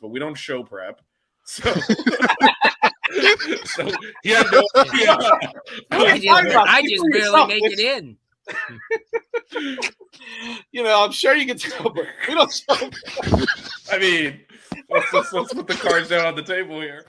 but we don't show prep. So, so he had no idea. I just barely make it in. I'm sure you can tell, but we don't show. I mean, let's put the cards down on the table here.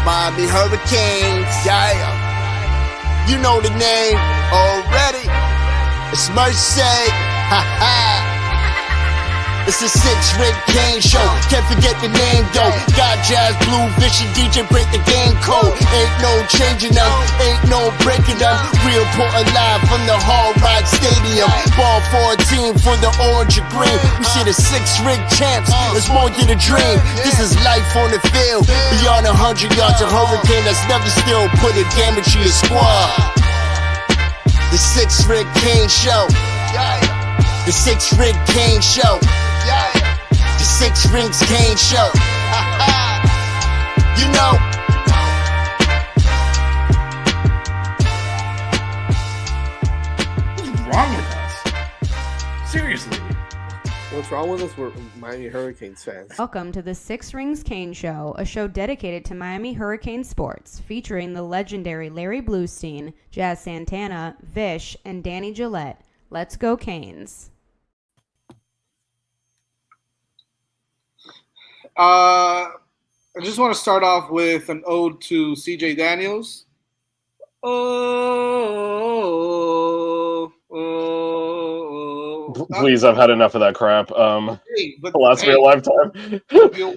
Miami Hurricanes, yeah. You know the name already. It's Mercy. Ha ha. It's a 6-Rig Kane show. Can't forget the name though. Got Jazz, Blue, Vision, DJ, break the game code. Ain't no changing them, ain't no breaking them. Real put alive from the Hard Rock Stadium. Ball 14 for the orange and green. We see the 6-Rig champs. It's more than a dream. This is life on the field. Beyond 100 yards, a hurricane that's never still put a damage to your squad. The 6-Rig Kane show. The 6-Rig Kane show. The 6 Rings Kane show. You know. What's wrong with us? Seriously. What's wrong with us? We're Miami Hurricanes fans. Welcome to the 6 Rings Kane Show, a show dedicated to Miami Hurricane sports, featuring the legendary Larry Bluestein, Jazz Santana, Vish, and Danny Gillette. Let's go Canes. I just want to start off with an ode to CJ Daniels. Please, I've had enough of that crap. It lasts me a lifetime. if you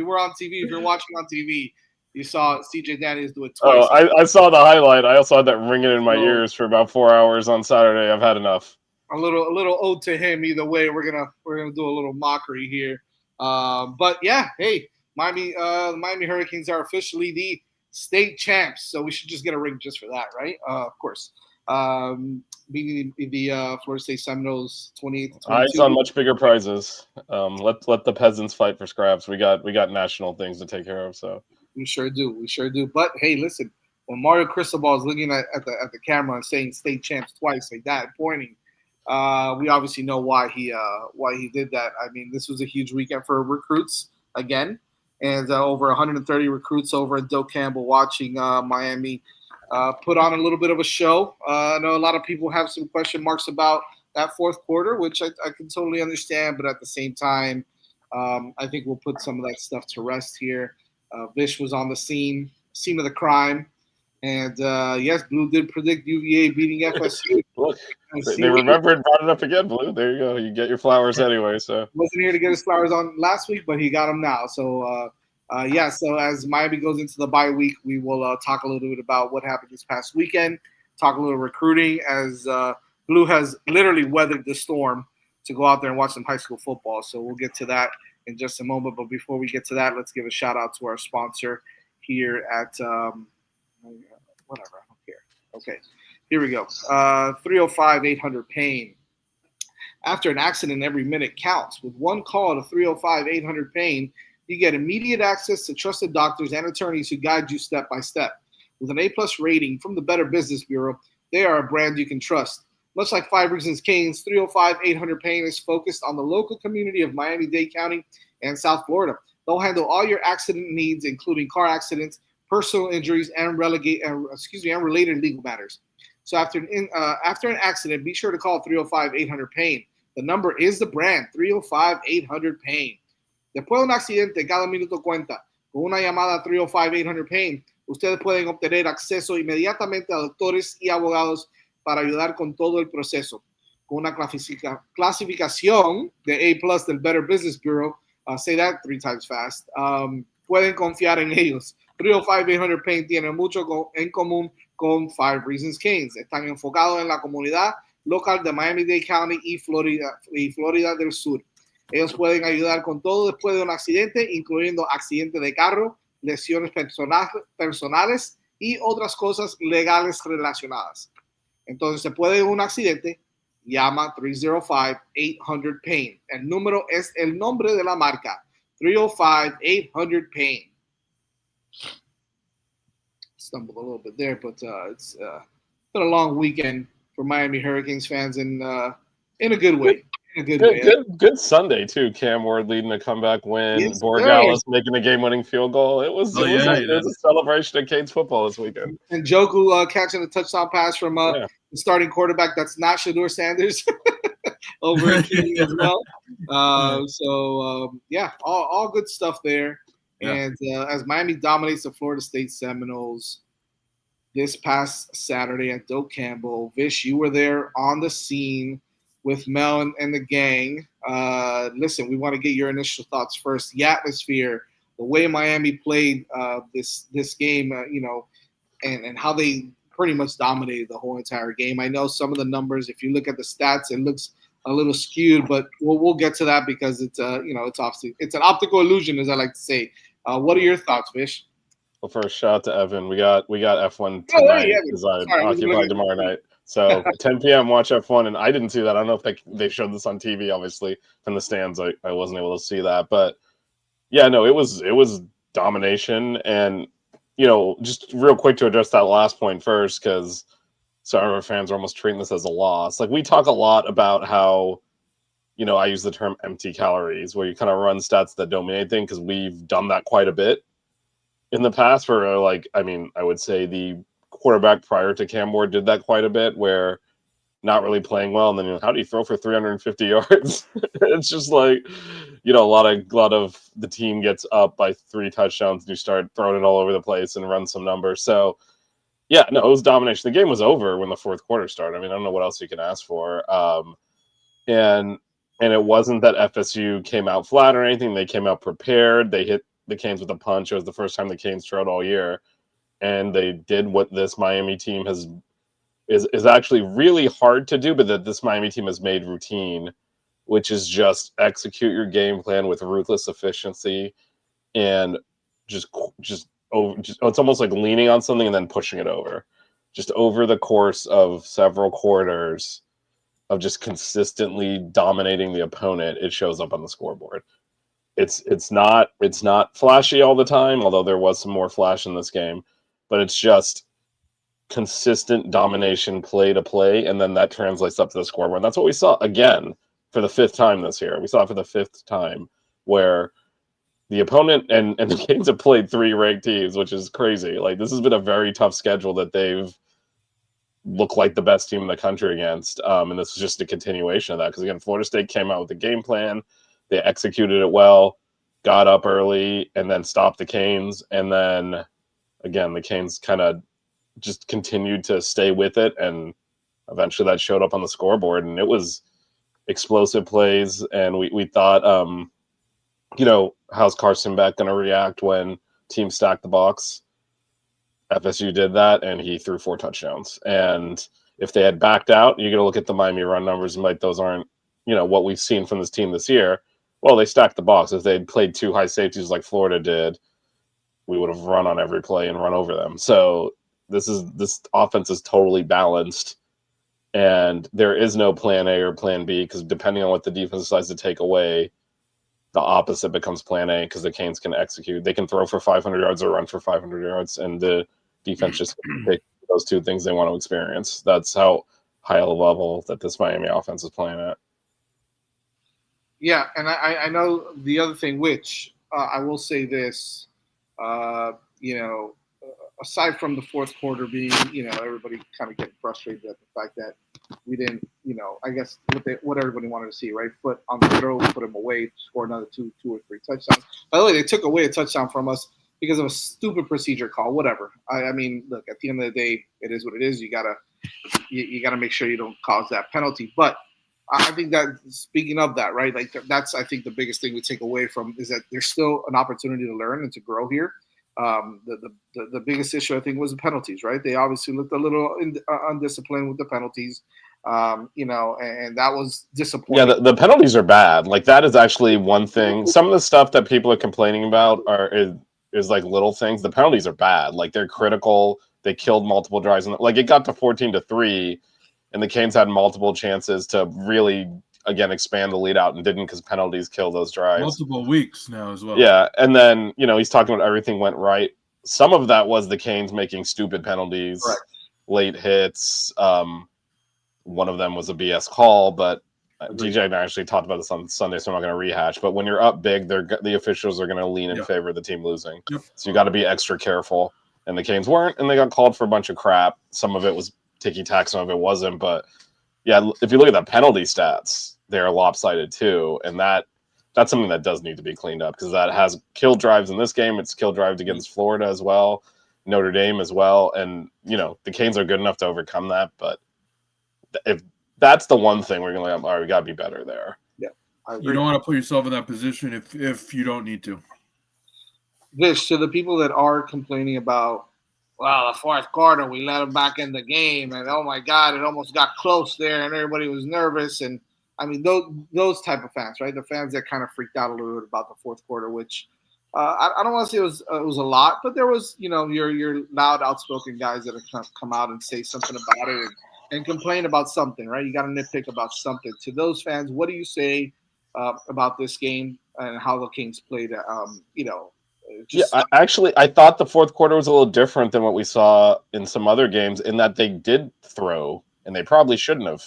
were on TV, if you're watching on TV, you saw CJ Daniels do it twice. Oh, I saw the highlight. I also had that ringing in my ears for about 4 hours on Saturday. I've had enough. A little ode to him. Either way, we're gonna do a little mockery here. But yeah, hey, the Miami Hurricanes are officially the state champs, so we should just get a ring just for that, right? Of course. Beating the Florida State Seminoles 28-22. Eyes on much bigger prizes. Let the peasants fight for scraps. We got national things to take care of. So we sure do. But hey, listen, when Mario Cristobal is looking at the camera and saying state champs twice like that, pointing. We obviously know why he did that. I mean, this was a huge weekend for recruits again, and over 130 recruits over at Doak Campbell watching Miami put on a little bit of a show. I know a lot of people have some question marks about that fourth quarter, which I can totally understand, but at the same time, I think we'll put some of that stuff to rest here. Vish was on the scene of the crime. And yes, Blue did predict UVA beating FSU. Look, they remembered and brought it up again, Blue. There you go. You get your flowers anyway. So wasn't here to get his flowers on last week, but he got them now. So so as Miami goes into the bye week, we will talk a little bit about what happened this past weekend. Talk a little recruiting as Blue has literally weathered the storm to go out there and watch some high school football. So we'll get to that in just a moment. But before we get to that, let's give a shout out to our sponsor here at. Whatever, I don't care. Okay, here we go. 305-800-PAIN. After an accident, every minute counts. With one call to 305-800-PAIN, you get immediate access to trusted doctors and attorneys who guide you step by step. With an A+ rating from the Better Business Bureau, they are a brand you can trust. Much like 5 Reasons Canes, 305-800-PAIN is focused on the local community of Miami-Dade County and South Florida. They'll handle all your accident needs, including car accidents, personal injuries, and related legal matters. So after an accident, be sure to call 305-800-PAIN. The number is the brand, 305-800-PAIN. Después de un accidente, cada minuto cuenta. Con una llamada 305-800-PAIN, ustedes pueden obtener acceso inmediatamente a doctores y abogados para ayudar con todo el proceso. Con una clasificación de A+ del Better Business Bureau, say that 3 times fast, pueden confiar en ellos. 305-800-PAIN tiene mucho en común con 5 Reasons Canes. Están enfocados en la comunidad local de Miami-Dade County y Florida del Sur. Ellos pueden ayudar con todo después de un accidente, incluyendo accidente de carro, lesiones personales y otras cosas legales relacionadas. Entonces, se puede un accidente, llama 305-800-PAIN. El número es el nombre de la marca, 305-800-PAIN. Stumbled a little bit there, but it's been a long weekend for Miami Hurricanes fans in a good way. Good Sunday too. Cam Ward leading a comeback win. Yes, Borregales making a game-winning field goal. It was a celebration of Canes football this weekend. And Njoku catching a touchdown pass from the starting quarterback. That's not Shedeur Sanders over at King as well. All good stuff there. Yeah. And as Miami dominates the Florida State Seminoles this past Saturday at Doak Campbell, Vish, you were there on the scene with Mel and the gang. Listen, we want to get your initial thoughts first. The atmosphere, the way Miami played this game, and how they pretty much dominated the whole entire game. I know some of the numbers, if you look at the stats, it looks a little skewed, but we'll get to that because it's obviously it's an optical illusion, as I like to say. What are your thoughts, Vish? Well, first, shout out to Evan. We got F1 tonight because I'm occupied tomorrow night. So 10 p.m. watch F1, and I didn't see that. I don't know if they showed this on TV. Obviously, from the stands, I wasn't able to see that. But yeah, no, it was domination, and just real quick to address that last point first, because some of our fans are almost treating this as a loss. Like, we talk a lot about how, I use the term empty calories, where you kind of run stats that don't mean anything, because we've done that quite a bit in the past. I would say the quarterback prior to Cam Ward did that quite a bit, where not really playing well, and then how do you throw for 350 yards? It's just like, a lot of the team gets up by 3 touchdowns and you start throwing it all over the place and run some numbers. So yeah, no, it was domination. The game was over when the fourth quarter started. I mean, I don't know what else you can ask for. And it wasn't that FSU came out flat or anything. They came out prepared. They hit the Canes with a punch. It was the first time the Canes trailed all year. And they did what this Miami team is actually really hard to do, but that this Miami team has made routine, which is just execute your game plan with ruthless efficiency and just it's almost like leaning on something and then pushing it over. Just over the course of several quarters of just consistently dominating the opponent, it shows up on the scoreboard. It's not flashy all the time, although there was some more flash in this game, but it's just consistent domination play to play, and then that translates up to the scoreboard. And that's what we saw again for the 5th time this year. We saw it for the 5th time, where the opponent and the Canes have played 3 ranked teams, which is crazy. Like, this has been a very tough schedule that they've looked like the best team in the country against. And this is just a continuation of that. Because again, Florida State came out with a game plan. They executed it well, got up early, and then stopped the Canes. And then again, the Canes kind of just continued to stay with it. And eventually that showed up on the scoreboard. And it was explosive plays. And we thought, how's Carson Beck going to react when teams stack the box? FSU did that, and he threw 4 touchdowns. And if they had backed out, you're going to look at the Miami run numbers and like, those aren't, what we've seen from this team this year. Well, they stacked the box. If they'd played 2 high safeties like Florida did, we would have run on every play and run over them. So this offense is totally balanced, and there is no plan A or plan B, because depending on what the defense decides to take away, the opposite becomes plan A, because the Canes can execute. They can throw for 500 yards or run for 500 yards, and the defense just pick those 2 things they want to experience. That's how high a level that this Miami offense is playing at. Yeah, and I know the other thing, which I will say this, aside from the fourth quarter being, everybody kind of getting frustrated at the fact that we didn't, I guess what everybody wanted to see, right? Foot on the throw, put them away, score another 2 or 3 touchdowns. By the way, they took away a touchdown from us because of a stupid procedure call. Whatever. I mean, look, at the end of the day, it is what it is. You gotta make sure you don't cause that penalty. But I think that, speaking of that, right, like that's, I think, the biggest thing we take away from is that there's still an opportunity to learn and to grow here. The biggest issue, I think, was the penalties, right? They obviously looked a little undisciplined with the penalties, and that was disappointing. Yeah, the penalties are bad. Like, that is actually one thing. Some of the stuff that people are complaining about is like little things. The penalties are bad. Like, they're critical. they killed multiple drives. And like it got to 14-3, and the Canes had multiple chances to really, again, expand the lead out and didn't because penalties kill those drives. Multiple weeks now as well. Yeah, and then, he's talking about everything went right. Some of that was the Canes making stupid penalties, Correct. Late hits. One of them was a BS call, but DJ and I actually talked about this on Sunday, so I'm not going to rehash. But when you're up big, the officials are going to lean in favor of the team losing. Yep. So you got to be extra careful. And the Canes weren't, and they got called for a bunch of crap. Some of it was ticky-tack, some of it wasn't. But, yeah, if you look at the penalty stats, they're lopsided too. And that's something that does need to be cleaned up because that has killed drives in this game. It's killed drives against Florida as well, Notre Dame as well. And, the Canes are good enough to overcome that. But if that's the one thing we're going to all right, we got to be better there. Yeah, you don't want to put yourself in that position if you don't need to. Vish, to the people that are complaining about, well, the fourth quarter, we let them back in the game, and oh my God, it almost got close there, and everybody was nervous. And I mean, those type of fans, right? The fans that kind of freaked out a little bit about the fourth quarter, which I don't want to say it was a lot, but there was, your loud, outspoken guys that have come out and say something about it and complain about something, right? You got to nitpick about something. To those fans, what do you say about this game and how the Kings played? I thought the fourth quarter was a little different than what we saw in some other games in that they did throw, and they probably shouldn't have,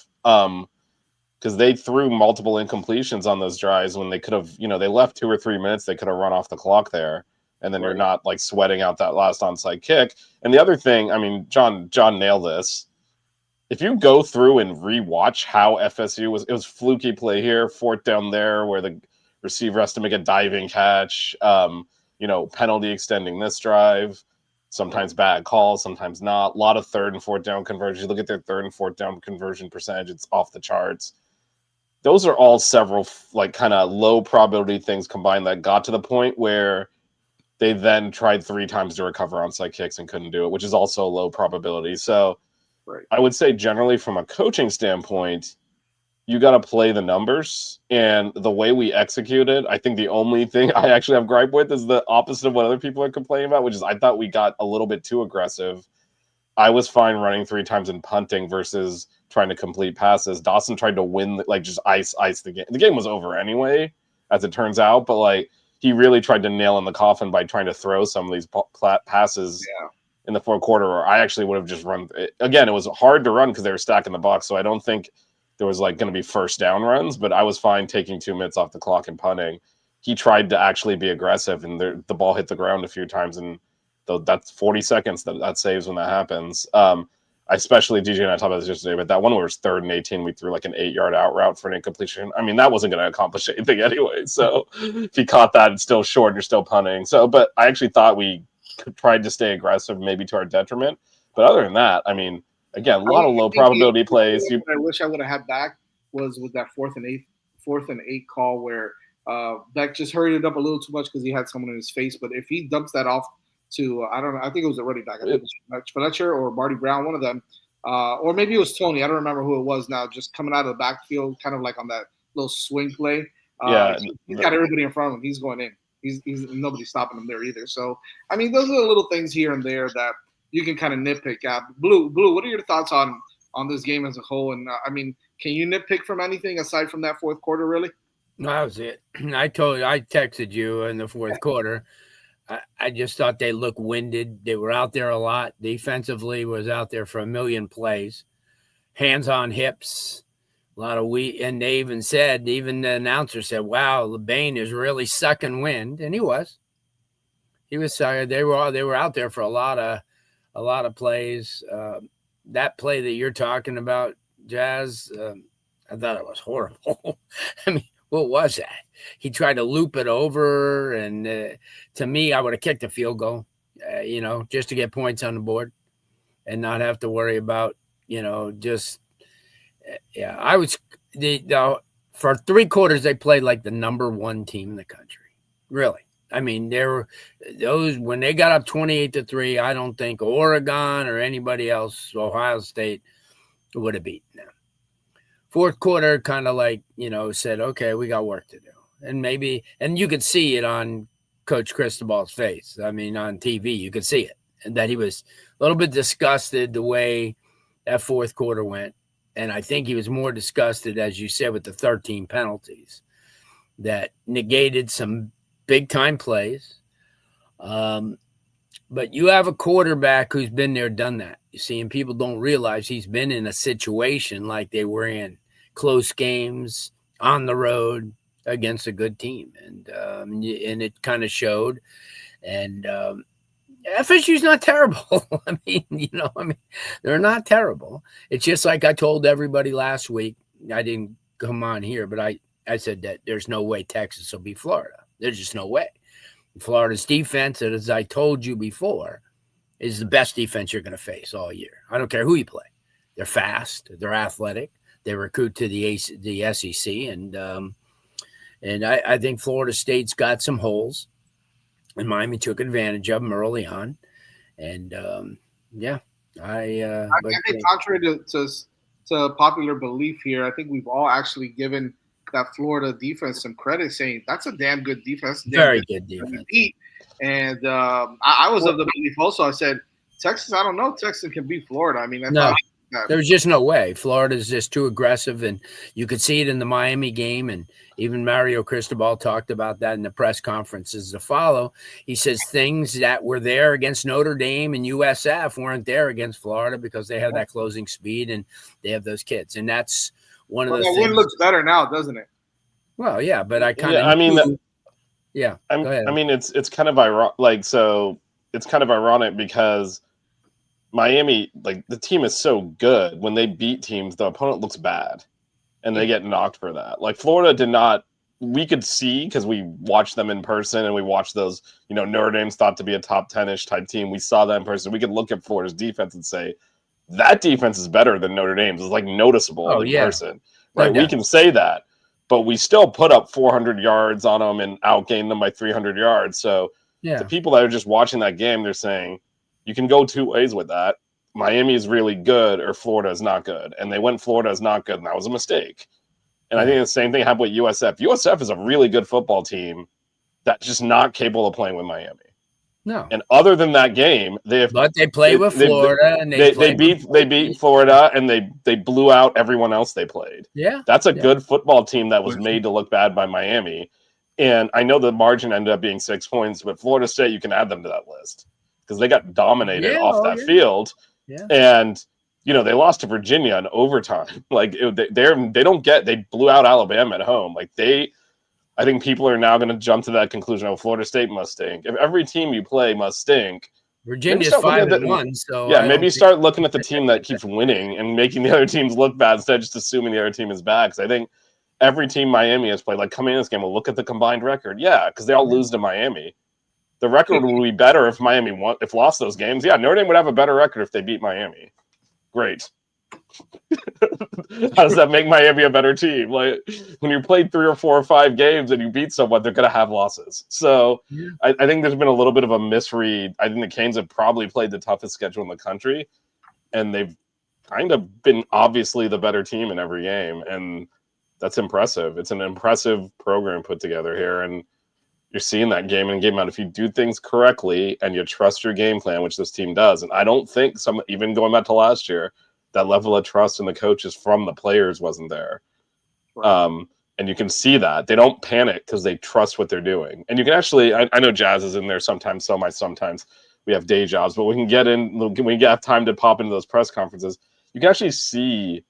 because they threw multiple incompletions on those drives when they could have, they left 2 or 3 minutes, they could have run off the clock there, and then you're not like sweating out that last onside kick. And the other thing, I mean, John nailed this. If you go through and rewatch how FSU it was fluky play here, fourth down there where the receiver has to make a diving catch, penalty extending this drive, sometimes bad calls, sometimes not. A lot of third and fourth down conversions. You look at their third and fourth down conversion percentage, it's off the charts. Those are all several like kind of low probability things combined that got to the point where they then tried 3 times to recover onside kicks and couldn't do it, which is also low probability. So I would say generally from a coaching standpoint, you got to play the numbers, and the way we executed, I think the only thing I actually have gripe with is the opposite of what other people are complaining about, which is I thought we got a little bit too aggressive. I was fine running 3 times and punting versus trying to complete passes. Dawson tried to win, just ice the game. The game was over anyway, as it turns out, but he really tried to nail in the coffin by trying to throw some of these passes in the fourth quarter, where I actually would have just run. Again, it was hard to run because they were stacking the box, so I don't think there was going to be first down runs, but I was fine taking 2 minutes off the clock and punting. He tried to actually be aggressive, and the ball hit the ground a few times, and that's 40 seconds that saves when that happens. Especially DJ and I talked about this yesterday, but that one where it was 3rd and 18, we threw an 8-yard out route for an incompletion. I mean, that wasn't going to accomplish anything anyway. So if he caught that, it's still short, and you're still punting. So, but I actually thought we tried to stay aggressive, maybe to our detriment. But other than that, I mean, again, a lot of low probability plays. What I wish I would have had back was with that 4th and 8 call where Beck just hurried it up a little too much because he had someone in his face. But if he dumps that off to I don't know, I think it was a running back, I think it was Fletcher or Marty Brown, one of them, or maybe it was Tony. I don't remember who it was now. Just coming out of the backfield, kind of like on that little swing play. He's got everybody in front of him. He's going in. He's nobody's stopping him there either. So I mean, those are the little things here and there that you can kind of nitpick at. Blue, what are your thoughts on this game as a whole? And I mean, can you nitpick from anything aside from that fourth quarter, really? No, that was it. I texted you in the fourth quarter. I just thought they looked winded. They were out there a lot. Defensively was out there for a million plays. Hands on hips, a lot of and they even the announcer said, wow, LeBain is really sucking wind. And he was. He was sucking. They were out there for a lot of plays. That play that you're talking about, Jazz, I thought it was horrible. I mean, what was that? He tried to loop it over, and to me, I would have kicked a field goal, just to get points on the board and not have to worry about, I was for 3 quarters, they played like the number 1 team in the country. Really. I mean, when they got up 28-3, I don't think Oregon or anybody else, Ohio State, would have beaten them. Fourth quarter kind of said, okay, we got work to do. And you could see it on Coach Cristobal's face. I mean, on TV, you could see it. that he was a little bit disgusted the way that fourth quarter went. And I think he was more disgusted, as you said, with the 13 penalties that negated some big-time plays. But you have a quarterback who's been there, done that. You see, and people don't realize he's been in a situation like they were in, close games on the road against a good team. And it kind of showed. And FSU's not terrible. I mean, they're not terrible. It's just like I told everybody last week. I didn't come on here, but I said that there's no way Texas will beat Florida. There's just no way. Florida's defense, as I told you before, is the best defense you're going to face all year. I don't care who you play. They're fast. They're athletic. They recruit to the SEC, and I think Florida State's got some holes. And Miami took advantage of them early on. And, I think contrary to popular belief here, I think we've all actually given that Florida defense some credit, saying that's a damn good defense. Very good defense. And I was of the belief also. I said, Texas, I don't know. Texas can beat Florida. I mean, there's just no way. Florida's just too aggressive, and you could see it in the Miami game, and even Mario Cristobal talked about that in the press conferences to follow. He says things that were there against Notre Dame and USF weren't there against Florida because they have that closing speed and they have those kids. And that's one of the things. Win looks better now, doesn't it? Well, yeah, but I kind of I mean, it's kind of ironic. It's kind of ironic because Miami, the team is so good. When they beat teams, the opponent looks bad, and they get knocked for that. Florida did not. We could see because we watched them in person, and we watched those. Notre Dame's thought to be a top 10-ish type team. We saw that in person. We could look at Florida's defense and say that defense is better than Notre Dame's. It's noticeable in person, right? We can say that, but we still put up 400 yards on them and outgained them by 300 yards. So the people that are just watching that game, they're saying, you can go two ways with that. Miami is really good or Florida is not good. And they went Florida is not good, and that was a mistake. And I think the same thing happened with USF. USF is a really good football team that's just not capable of playing with Miami. No. And other than that game, they played with Florida, and they beat Florida, and they blew out everyone else they played. Yeah. That's a good football team that was made to look bad by Miami. And I know the margin ended up being 6 points, but Florida State, you can add them to that list because they got dominated off that field. Yeah. And, they lost to Virginia in overtime. They blew out Alabama at home. I think people are now going to jump to that conclusion. Oh, Florida State must stink. If every team you play must stink, Virginia's 5-1. So maybe start looking at the team that keeps winning and making the other teams look bad instead of just assuming the other team is bad. Because I think every team Miami has played, coming in this game, will look at the combined record. Yeah, because they all lose to Miami. The record would be better if Miami lost those games. Yeah, Notre Dame would have a better record if they beat Miami. Great. How does that make Miami a better team? When you played 3 or 4 or 5 games and you beat someone, they're going to have losses. So I think there's been a little bit of a misread. I think the Canes have probably played the toughest schedule in the country, and they've kind of been obviously the better team in every game, and that's impressive. It's an impressive program put together here, and you're seeing that game in and game out. If you do things correctly and you trust your game plan, which this team does, and I don't think even going back to last year, that level of trust in the coaches from the players wasn't there. Right. And you can see that. They don't panic because they trust what they're doing. And you can actually, I know Jazz is in there sometimes, sometimes we have day jobs, but we can get in, when we have time to pop into those press conferences, you can actually see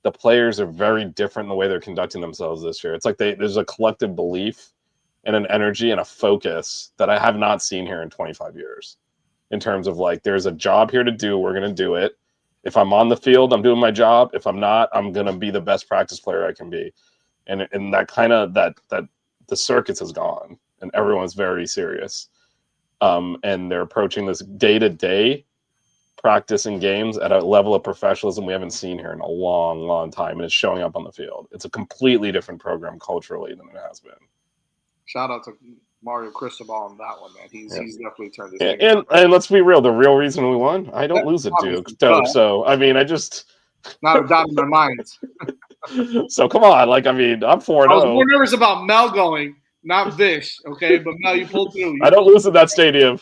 the players are very different in the way they're conducting themselves this year. It's there's a collective belief and an energy and a focus that I have not seen here in 25 years in terms of there's a job here to do. We're going to do it. If I'm on the field, I'm doing my job. If I'm not, I'm going to be the best practice player I can be. And that kind of that the circus has gone and everyone's very serious. And they're approaching this day-to-day practice and games at a level of professionalism we haven't seen here in a long, long time. And it's showing up on the field. It's a completely different program culturally than it has been. Shout out to Mario Cristobal on that one, man. He's definitely turned his and let's be real, the real reason we won, I don't lose at Duke. So I mean, I just not a doubt in my mind. So come on, I'm 4-0. I was more nervous about Mel going, not Vish, okay? But Mel, you pulled through. I don't lose in that stadium.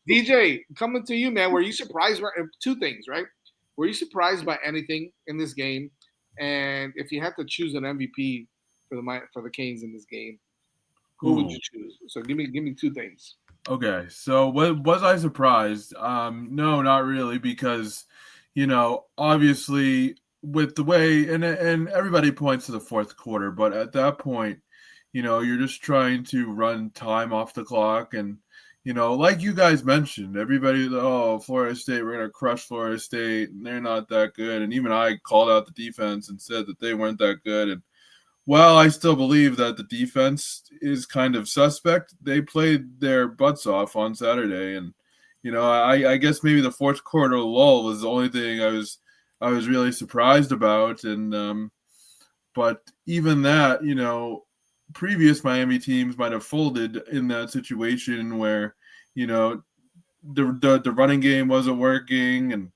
DJ, coming to you, man. Were you surprised by two things, right? Were you surprised by anything in this game? And if you had to choose an MVP for the Canes in this game, who would you choose? So give me two things. Okay, so was I surprised? No, not really, because obviously with the way and everybody points to the fourth quarter, but at that point, you're just trying to run time off the clock, and like you guys mentioned, everybody, Florida State, we're gonna crush Florida State, and they're not that good, and even I called out the defense and said that they weren't that good, and well, I still believe that the defense is kind of suspect. They played their butts off on Saturday, and I guess maybe the fourth quarter lull was the only thing I was really surprised about. And but even that, previous Miami teams might have folded in that situation where the running game wasn't working, and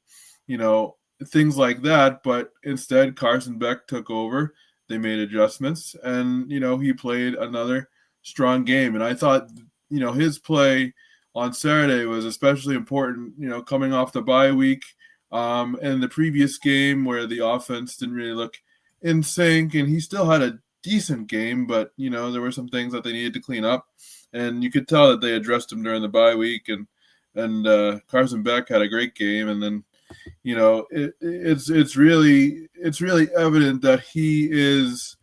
things like that. But instead, Carson Beck took over. They made adjustments, and he played another strong game. And I thought his play on Saturday was especially important, coming off the bye week, and the previous game where the offense didn't really look in sync, and he still had a decent game, but there were some things that they needed to clean up, and you could tell that they addressed him during the bye week. And Carson Beck had a great game, and then it's really evident that he is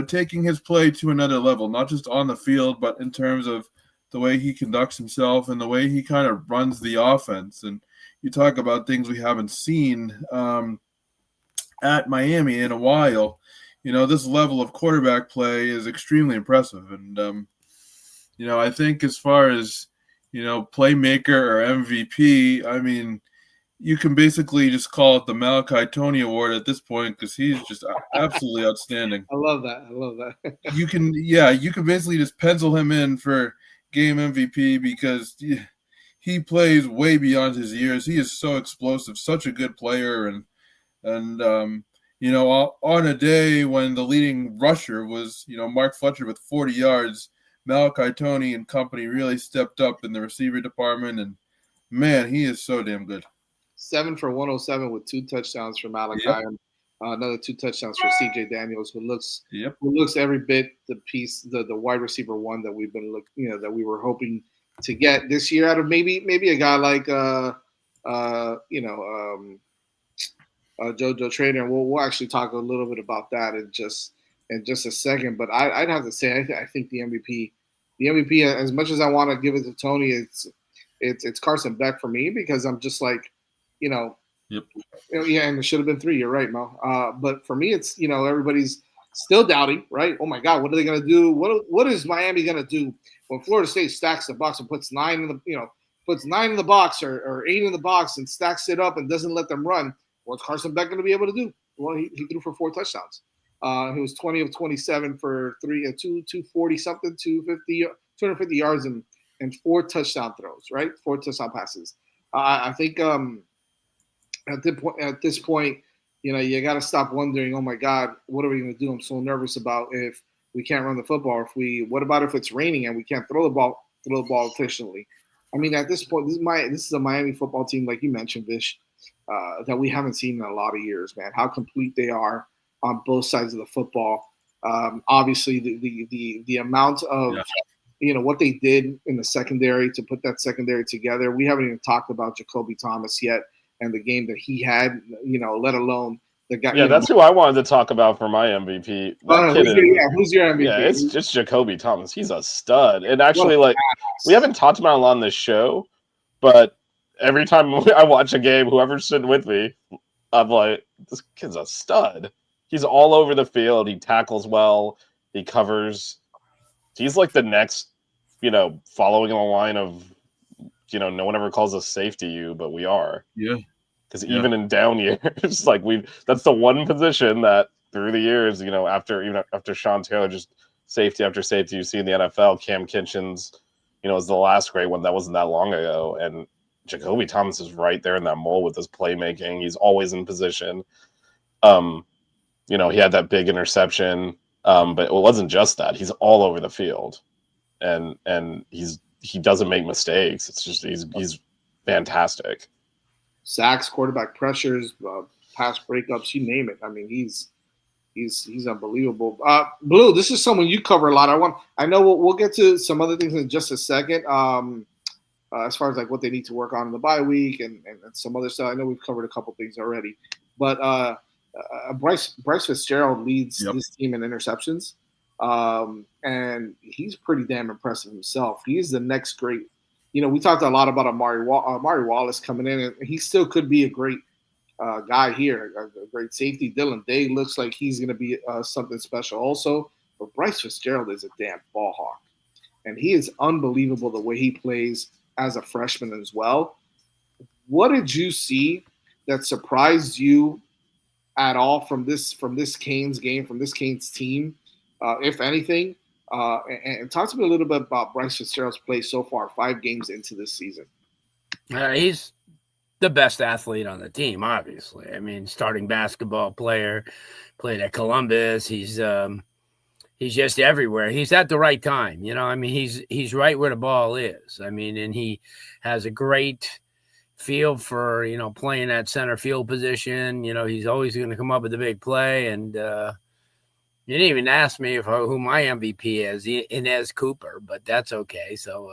taking his play to another level, not just on the field, but in terms of the way he conducts himself and the way he kind of runs the offense. And you talk about things we haven't seen at Miami in a while. This level of quarterback play is extremely impressive. And I think as far as playmaker or MVP, I mean, you can basically just call it the Malachi Tony Award at this point, because he's just absolutely outstanding. I love that. You can basically just pencil him in for game MVP, because he plays way beyond his years. He is so explosive, such a good player, and on a day when the leading rusher was Mark Fletcher with 40 yards, Malachi Tony and company really stepped up in the receiver department, and man, he is so damn good. 7 for 107 with 2 touchdowns for Malachi, and another 2 touchdowns for CJ Daniels, who looks every bit the wide receiver one that we've been that we were hoping to get this year out of maybe a guy like JoJo Trader. And we'll actually talk a little bit about that in just a second. But I'd have to say I think the MVP, as much as I want to give it to Tony, it's Carson Beck for me, because I'm just like, and it should have been 3. You're right, Mo. But for me, it's everybody's still doubting, right? Oh my God, what are they going to do? What is Miami going to do when Florida State stacks the box and puts 9 in the box or 8 in the box and stacks it up and doesn't let them run? What's Carson Beck going to be able to do? Well, he threw for 4 touchdowns. He was 20 of 27 for 240 something, 250 yards and 4 touchdown throws, right? 4 touchdown passes. I think at this point, you got to stop wondering, oh my God, what are we going to do? I'm so nervous about if we can't run the football. What about if it's raining and we can't throw the ball efficiently? I mean, at this point, this is a Miami football team, like you mentioned, Vish, that we haven't seen in a lot of years, man. How complete they are on both sides of the football. Obviously, the amount of what they did in the secondary to put that secondary together. We haven't even talked about Jacoby Thomas yet and the game that he had, let alone the guy. Yeah, that's who I wanted to talk about for my MVP. Who's your MVP? Yeah, it's just Jacoby Thomas. He's a stud. And actually, we haven't talked about him on this show, but every time I watch a game, whoever's sitting with me, I'm like, this kid's a stud. He's all over the field. He tackles well. He covers. He's like the next, following a line of, no one ever calls us safety U, but we are. Yeah. Because even in down years, that's the one position that through the years, after Sean Taylor, just safety after safety you see in the NFL. Cam Kitchens, is the last great one. That wasn't that long ago. And Jacoby Thomas is right there in that mold with his playmaking. He's always in position. He had that big interception, but it wasn't just that. He's all over the field, and he's he doesn't make mistakes. It's just he's fantastic. Sacks, quarterback pressures, pass breakups, you name it. I mean, he's unbelievable. Blue, this is someone you cover a lot. I know we'll get to some other things in just a second. As far as like what they need to work on in the bye week and some other stuff. I know we've covered a couple things already, but Bryce Fitzgerald leads this team in interceptions, and he's pretty damn impressive himself. He is the next great. We talked a lot about Amari Wallace coming in, and he still could be a great guy here, a great safety. Dylan Day looks like he's going to be something special also, but Bryce Fitzgerald is a damn ball hawk, and he is unbelievable the way he plays as a freshman as well. What did you see that surprised you at all from this Canes game, from this Canes team, if anything? And talk to me a little bit about Bryce Fitzgerald's play so far, 5 games into this season. He's the best athlete on the team, obviously. I mean, starting basketball player, played at Columbus. He's just everywhere. He's at the right time. I mean, he's right where the ball is. I mean, and he has a great feel for, playing that center field position. He's always going to come up with a big play. And you didn't even ask me who my MVP is, Inez Cooper, but that's okay. So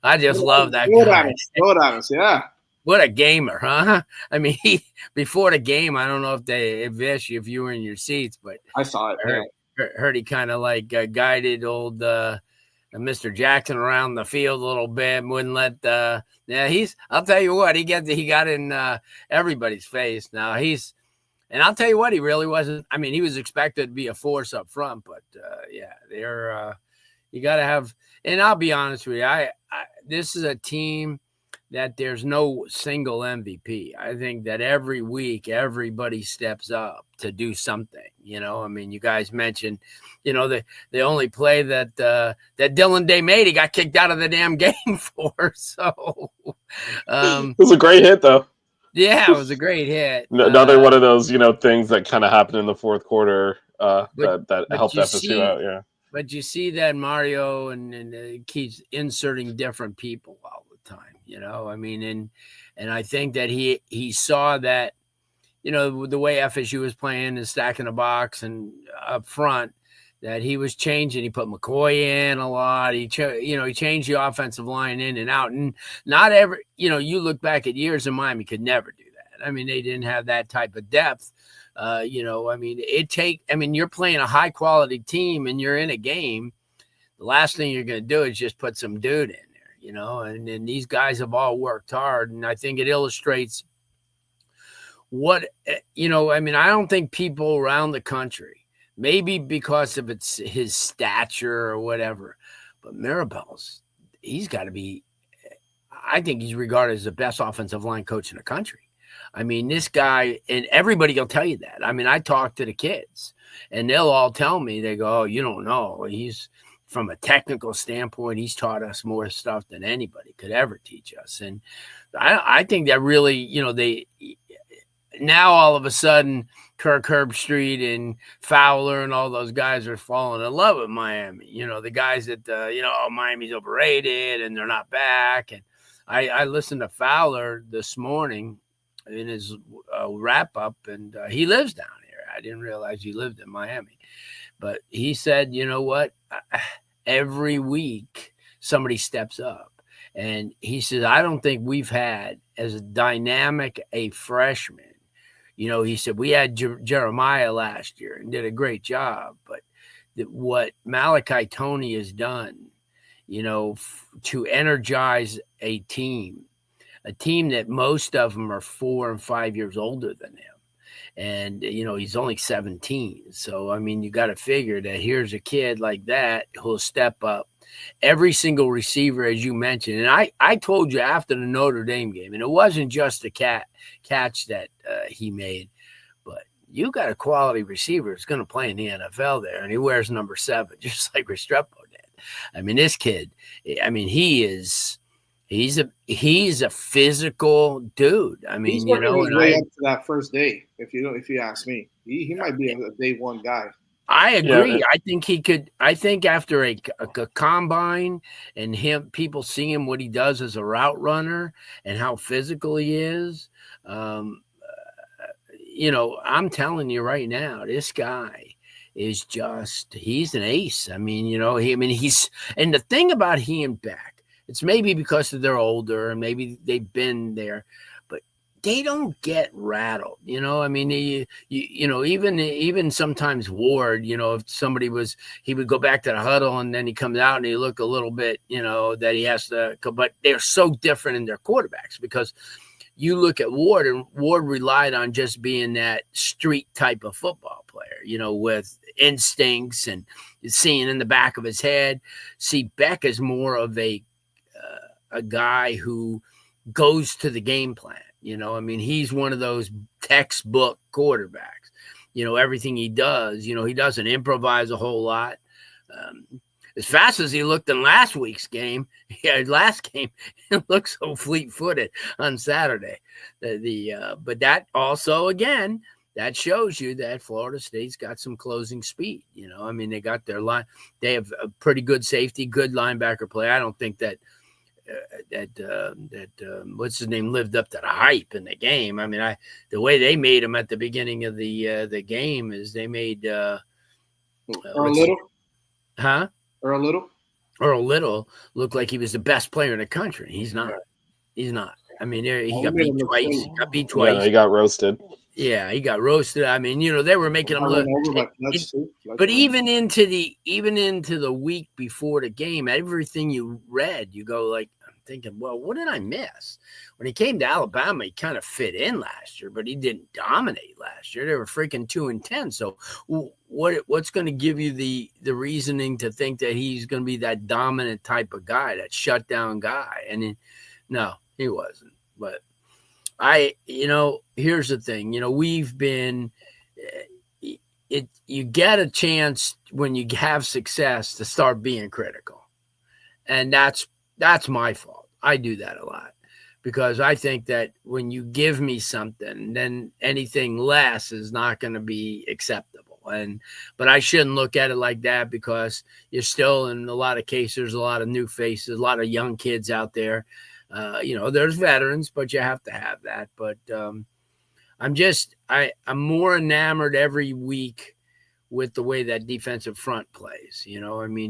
I just love that guy. Good, yeah. What a gamer, huh? I mean, before the game, I don't know if you were in your seats, but I saw it. Heard he kind of like guided old Mr. Jackson around the field a little bit, wouldn't let I'll tell you what, he got in everybody's face. Now and I'll tell you what, he really wasn't. I mean, he was expected to be a force up front, but they're you got to have. And I'll be honest with you, this is a team that there's no single MVP. I think that every week everybody steps up to do something. I mean, you guys mentioned, the only play that Dylan Day made, he got kicked out of the damn game for. So it was a great hit, though. Yeah, it was a great hit. Another one of those, things that kind of happened in the fourth quarter that helped FSU out. Yeah. But you see that Mario and keeps inserting different people all the time. I mean, and I think that he saw that, the way FSU was playing and stacking the box and up front, that he was changing. He put McCoy in a lot. He changed the offensive line in and out. And not every, you look back at years in Miami could never do that. I mean, they didn't have that type of depth. I mean, you're playing a high quality team and you're in a game. The last thing you're going to do is just put some dude in. And these guys have all worked hard. And I think it illustrates I don't think people around the country, maybe because of his stature or whatever, but Mirabel's, he's got to be, I think he's regarded as the best offensive line coach in the country. I mean, this guy, and everybody will tell you that. I mean, I talk to the kids and they'll all tell me, they go, oh, you don't know. From a technical standpoint, he's taught us more stuff than anybody could ever teach us. And I think that really, now all of a sudden, Kirk Herbstreit and Fowler and all those guys are falling in love with Miami. The guys that, Miami's overrated and they're not back. And I listened to Fowler this morning in his wrap up, and he lives down here. I didn't realize he lived in Miami. But he said, you know what? Every week somebody steps up. And he says, I don't think we've had as dynamic a freshman. He said, we had Jeremiah last year and did a great job. But what Malachi Toney has done, to energize a team that most of them are 4 and 5 years older than him. And, he's only 17. So, I mean, you got to figure that here's a kid like that who'll step up. Every single receiver, as you mentioned. And I told you after the Notre Dame game, and it wasn't just a catch that he made, but you got a quality receiver who's going to play in the NFL there, and he wears number 7, just like Restrepo did. I mean, this kid, he's a physical dude. I mean, he's way up to that first day. If you ask me, he might be a day one guy. I agree. Yeah. I think he could. I think after a combine and people seeing what he does as a route runner and how physical he is, I'm telling you right now, this guy is he's an ace. I mean, he's, and the thing about he and Beck, it's maybe because they're older and maybe they've been there, but they don't get rattled. Even sometimes Ward, if somebody he would go back to the huddle and then he comes out and he look a little bit, that he has to, but they're so different in their quarterbacks because you look at Ward, and Ward relied on just being that street type of football player, with instincts and seeing in the back of his head. See, Beck is more of a guy who goes to the game plan. He's one of those textbook quarterbacks. Everything he does, he doesn't improvise a whole lot. As fast as he looked in last game, it looked so fleet-footed on Saturday. But that also, again, that shows you that Florida State's got some closing speed. They got their line. They have a pretty good safety, good linebacker play. I don't think that what's his name lived up to the hype in the game. The way they made him at the beginning of the game is they made Earl Little. Huh? Earl Little looked like he was the best player in the country. He's not. He got beat twice. Yeah, he got roasted. Yeah, he got roasted. They were making him look. But even into the week before the game, everything you read, you go like, I'm thinking, well, what did I miss? When he came to Alabama, he kind of fit in last year, but he didn't dominate last year. They were freaking 2-10. So what's going to give you the reasoning to think that he's going to be that dominant type of guy, that shutdown guy? And no, he wasn't. But here's the thing, we've been, you get a chance when you have success to start being critical. And that's my fault. I do that a lot because I think that when you give me something, then anything less is not going to be acceptable. But I shouldn't look at it like that because you're still, in a lot of cases, there's a lot of new faces, a lot of young kids out there. There's veterans, but you have to have that. But I'm more enamored every week with the way that defensive front plays.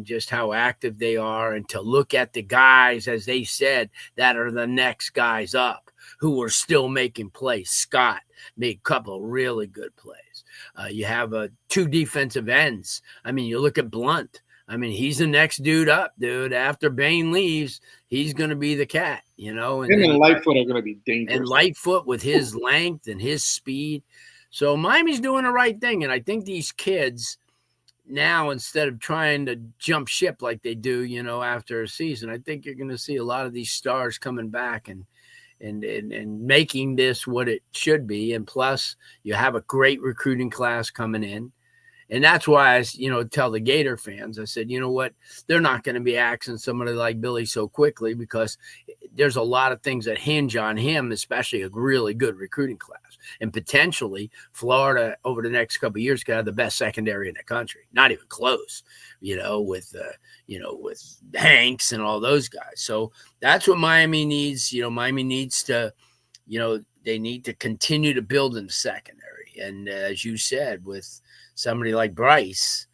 Just how active they are, and to look at the guys, as they said, that are the next guys up who are still making plays. Scott made a couple of really good plays. You have two defensive ends. You look at Blunt. He's the next dude up, dude. After Bain leaves, he's going to be the cat, And Lightfoot are going to be dangerous. And Lightfoot with his length and his speed. So Miami's doing the right thing. And I think these kids now, instead of trying to jump ship like they do, after a season, I think you're going to see a lot of these stars coming back and making this what it should be. And plus, you have a great recruiting class coming in. And that's why I, tell the Gator fans, I said, you know what, they're not going to be axing somebody like Billy so quickly because there's a lot of things that hinge on him, especially a really good recruiting class. And potentially Florida over the next couple of years could have the best secondary in the country. Not even close, with Hanks and all those guys. So that's what Miami needs. Miami needs to, they need to continue to build in the secondary. And as you said, with somebody like Bryce,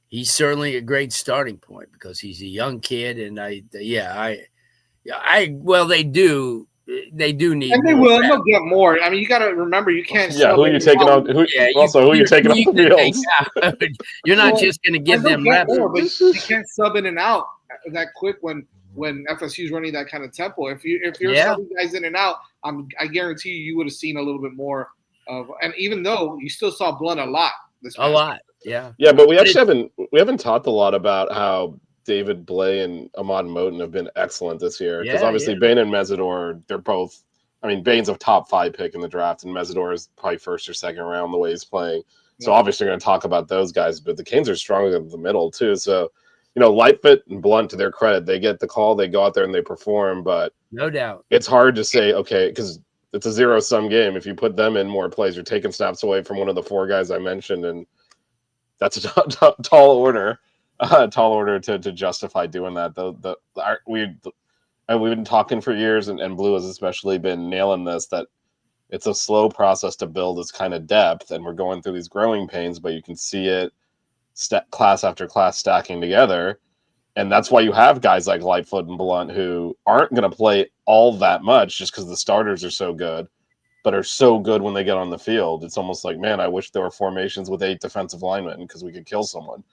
he's certainly a great starting point because he's a young kid, and they do need. And they will. They'll get more. You got to remember, you can't. Yeah, who are you taking out? Who are you taking off the field? You're not just going to give them reps. More, but you can't sub in and out that quick when FSU is running that kind of tempo. If you're subbing guys in and out, I guarantee you would have seen a little bit more of. And even though you still saw Blunt a lot. Yeah, but we actually haven't talked a lot about how David Blay and Ahmad Moten have been excellent this year because obviously Bain and Mesidor, they're both. Bain's a top 5 pick in the draft, and Mesidor is probably first or second round the way he's playing. So obviously, we're going to talk about those guys, but the Canes are stronger in the middle too. So Lightfoot and Blunt, to their credit, they get the call, they go out there and they perform. But no doubt, it's hard to say because it's a zero-sum game. If you put them in more plays, you're taking snaps away from one of the 4 guys I mentioned, and that's a tall order, to justify doing that. We've been talking for years, and Blue has especially been nailing this, that it's a slow process to build this kind of depth, and we're going through these growing pains, but you can see it class after class stacking together. And that's why you have guys like Lightfoot and Blunt who aren't going to play all that much just because the starters are so good, but are so good when they get on the field. It's almost like, man, I wish there were formations with 8 defensive linemen because we could kill someone.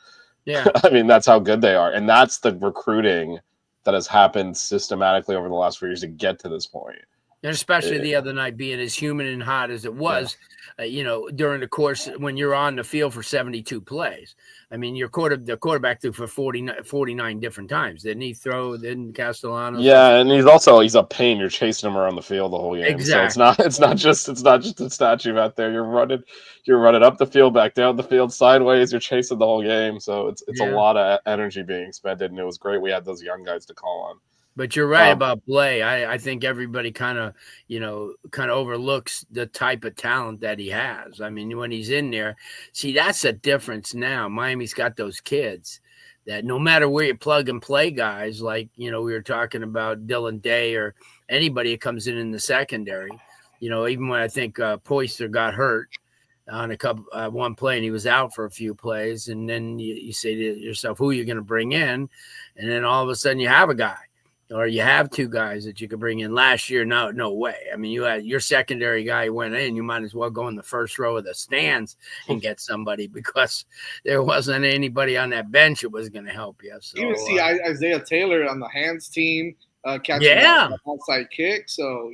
Yeah. I mean, that's how good they are. And that's the recruiting that has happened systematically over the last 4 years to get to this point. And especially the other night being as humid and hot as it was, during the course when you're on the field for 72 plays. I mean, the quarterback threw for 49 different times. Didn't Castellano? Yeah, and he's a pain. You're chasing him around the field the whole game. Exactly. So it's not just a statue out there. You're running up the field, back down the field, sideways. You're chasing the whole game. So it's a lot of energy being expended, and it was great. We had those young guys to call on. But you're right about Blay. I think everybody kind of overlooks the type of talent that he has. I mean, when he's in there, see, that's a difference now. Miami's got those kids that no matter where you plug and play guys, like, we were talking about Dylan Day or anybody that comes in the secondary, even when I think Poyster got hurt on one play and he was out for a few plays. And then you say to yourself, who are you going to bring in? And then all of a sudden you have a guy. Or you have 2 guys that you could bring in. Last year, no way. I mean, you had your secondary guy went in. You might as well go in the first row of the stands and get somebody because there wasn't anybody on that bench that was going to help you. So, you even see Isaiah Taylor on the hands team catching an onside kick. So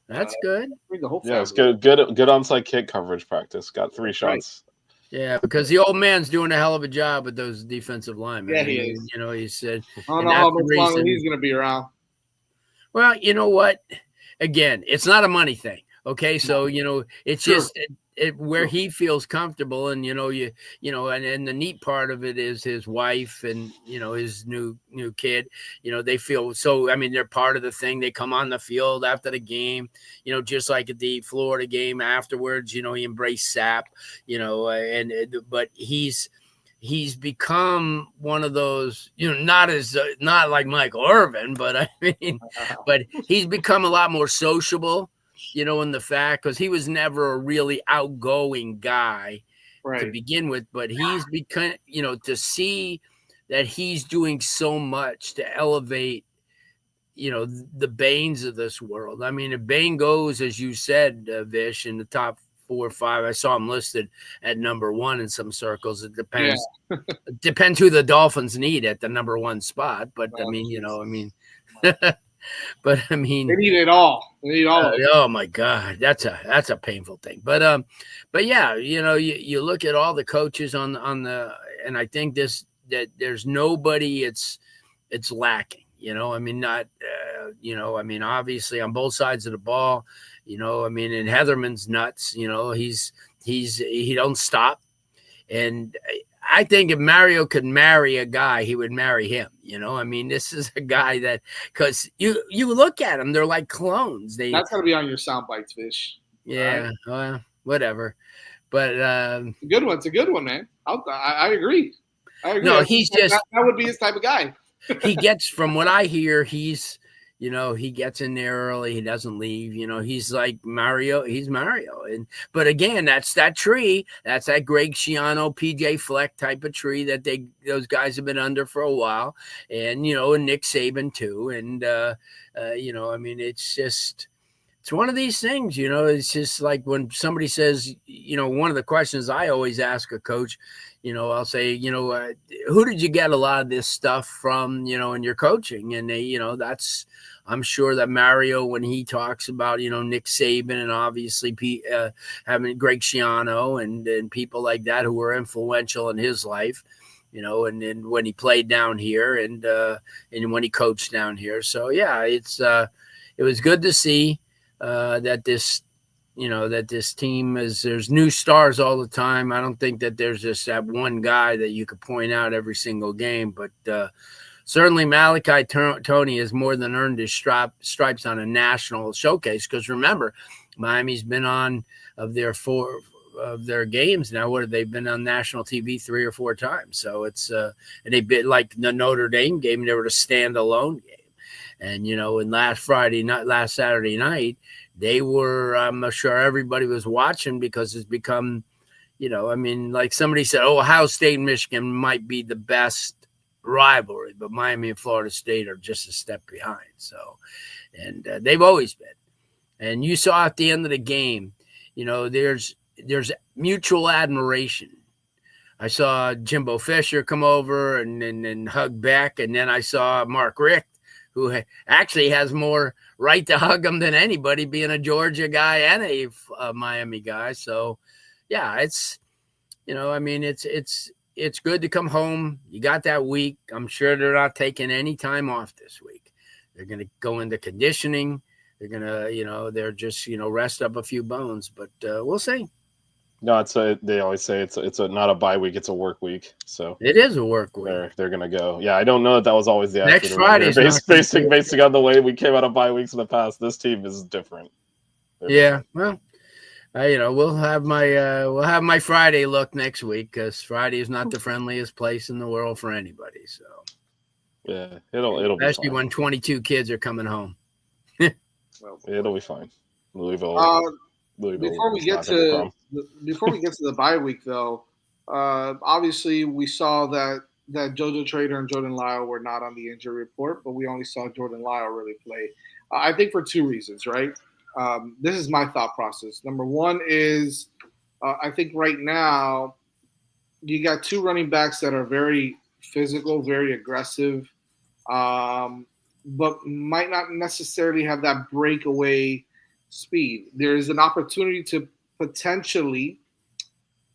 that's good. The whole it's good onside kick coverage practice. Got 3 shots. Yeah, because the old man's doing a hell of a job with those defensive linemen. Yeah, he is. He said, I don't know how much longer he's going to be around. Well, you know what? Again, it's not a money thing. Okay, so it's just where he feels comfortable, and and the neat part of it is his wife and his new kid. They feel so. I mean, they're part of the thing. They come on the field after the game. Just like at the Florida game afterwards. He embraced Sap. But he's become one of those. Not like Michael Irvin, but I mean, but he's become a lot more sociable. In the fact, because he was never a really outgoing guy to begin with, but he's become, to see that he's doing so much to elevate, the Baines of this world. I mean, if Bain goes, as you said, Vish, in the top 4 or 5, I saw him listed at number 1 in some circles. It depends. Yeah. It depends who the Dolphins need at the number 1 spot. But But I mean, they need it all. They need all of it. Oh my God, that's a painful thing. But yeah, you look at all the coaches on the, and I think that there's nobody it's lacking. I mean, not I mean, obviously on both sides of the ball. I mean, and Heatherman's nuts. He don't stop, and I think if Mario could marry a guy, he would marry him. I mean, this is a guy that, because you look at them, they're like clones. That's going to be on your sound bites, Fish. Yeah, right? Well, whatever. But it's a good one. It's a good one, man. I agree. No, he's just that would be his type of guy. He gets, from what I hear, he's he gets in there early. He doesn't leave. He's like Mario. He's Mario. But again, that's that tree. That's that Greg Schiano, PJ Fleck type of tree that those guys have been under for a while. And, and Nick Saban too. And, I mean, it's one of these things, it's just like when somebody says, one of the questions I always ask a coach, I'll say, who did you get a lot of this stuff from, in your coaching? And they, I'm sure that Mario, when he talks about, Nick Saban and obviously having Greg Schiano and people like that who were influential in his life, and then when he played down here and when he coached down here. So, yeah, it was good to see that this team there's new stars all the time. I don't think that there's just that one guy that you could point out every single game, but certainly Malachi Tony has more than earned his stripes on a national showcase. Because remember, Miami's been on, of their of their games now where they've been on national TV 3 or 4 times. So it's and they've been like the Notre Dame game. They were a standalone game. And, in last Saturday night, they were, I'm sure everybody was watching because it's become, like somebody said, Ohio State and Michigan might be the best rivalry, but Miami and Florida State are just a step behind. So, and they've always been. And you saw at the end of the game, there's mutual admiration. I saw Jimbo Fisher come over and hug Beck, and then I saw Mark Richt, who actually has more right to hug him than anybody, being a Georgia guy and a Miami guy. So, yeah, it's, it's good to come home. You got that week. I'm sure they're not taking any time off this week. They're going to go into conditioning. They're going to, they're just, rest up a few bones, but we'll see. No, they always say it's not a bye week, it's a work week. So it is a work week. They're gonna go. Yeah, I don't know that was always the next Friday. Basing on the way we came out of bye weeks in the past, this team is different. Yeah, well, we'll have my Friday look next week because Friday is not the friendliest place in the world for anybody. So yeah, it'll especially be fine. when 22 kids are coming home. It'll be fine. Louisville. Before we get to the bye week, though, obviously we saw that JoJo Trader and Jordan Lyle were not on the injury report, but we only saw Jordan Lyle really play. I think for 2 reasons, right? This is my thought process. Number one is I think right now you got 2 running backs that are very physical, very aggressive, but might not necessarily have that breakaway speed. There's an opportunity to potentially,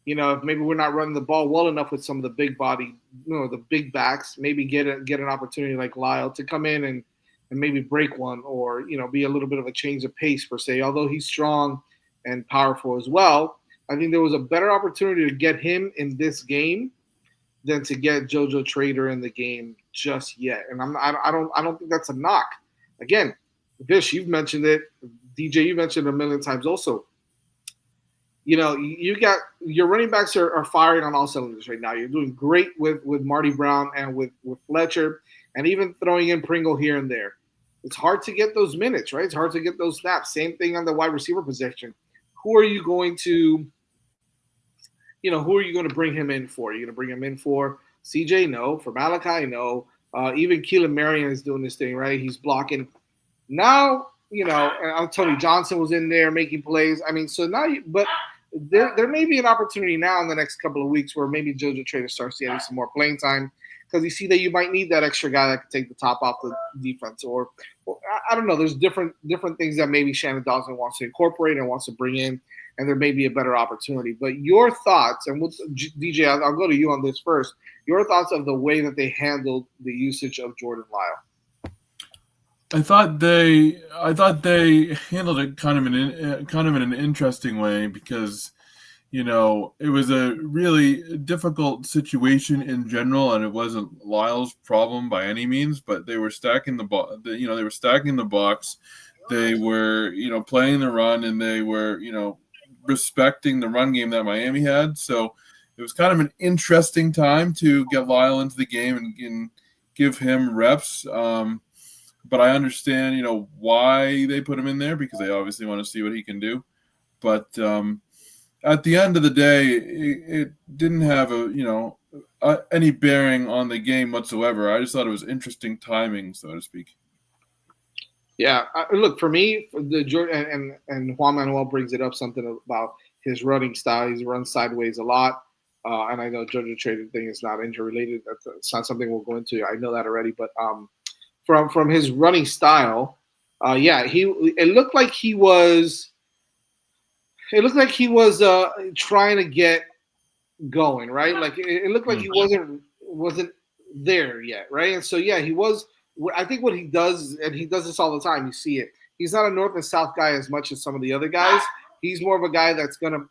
if maybe we're not running the ball well enough with some of the big body, the big backs, maybe get an opportunity like Lyle to come in and maybe break one or, be a little bit of a change of pace per se. Although he's strong and powerful as well, I think there was a better opportunity to get him in this game than to get JoJo Trader in the game just yet. And I don't think that's a knock. Again, Vish, you've mentioned it. DJ, you mentioned it a million times also. You got your running backs are firing on all cylinders right now. You're doing great with Marty Brown and with Fletcher and even throwing in Pringle here and there. It's hard to get those minutes, right? It's hard to get those snaps. Same thing on the wide receiver position. Who are you going to bring him in for? Are you going to bring him in for CJ? No. For Malachi? No. Even Keelan Marion is doing this thing, right? He's blocking. Now, and Tony Johnson was in there making plays. I mean, so now, but there may be an opportunity now in the next couple of weeks where maybe JoJo Trader starts getting some more playing time because you see that you might need that extra guy that can take the top off the defense, or I don't know. There's different things that maybe Shannon Dawson wants to incorporate and wants to bring in, and there may be a better opportunity. But your thoughts, and DJ, I'll go to you on this first. Your thoughts of the way that they handled the usage of Jordan Lyle. I thought they handled it kind of in an interesting way because, it was a really difficult situation in general, and it wasn't Lyle's problem by any means. But they were stacking the box. They were stacking the box. They were, playing the run, and they were, respecting the run game that Miami had. So it was kind of an interesting time to get Lyle into the game and give him reps. But I understand, why they put him in there because they obviously want to see what he can do. But at the end of the day, it didn't have any bearing on the game whatsoever. I just thought it was interesting timing, so to speak. Yeah, look, for me, the Jordan and Juan Manuel brings it up something about his running style. He's run sideways a lot, and I know JoJo Trader thing is not injury related. That's not something we'll go into. I know that already, but from his running style, it looked like he was trying to get going, right? Like it looked like he wasn't there yet, right? And so he was. I think what he does, and he does this all the time, you see it. He's not a north and south guy as much as some of the other guys. He's more of a guy that's going to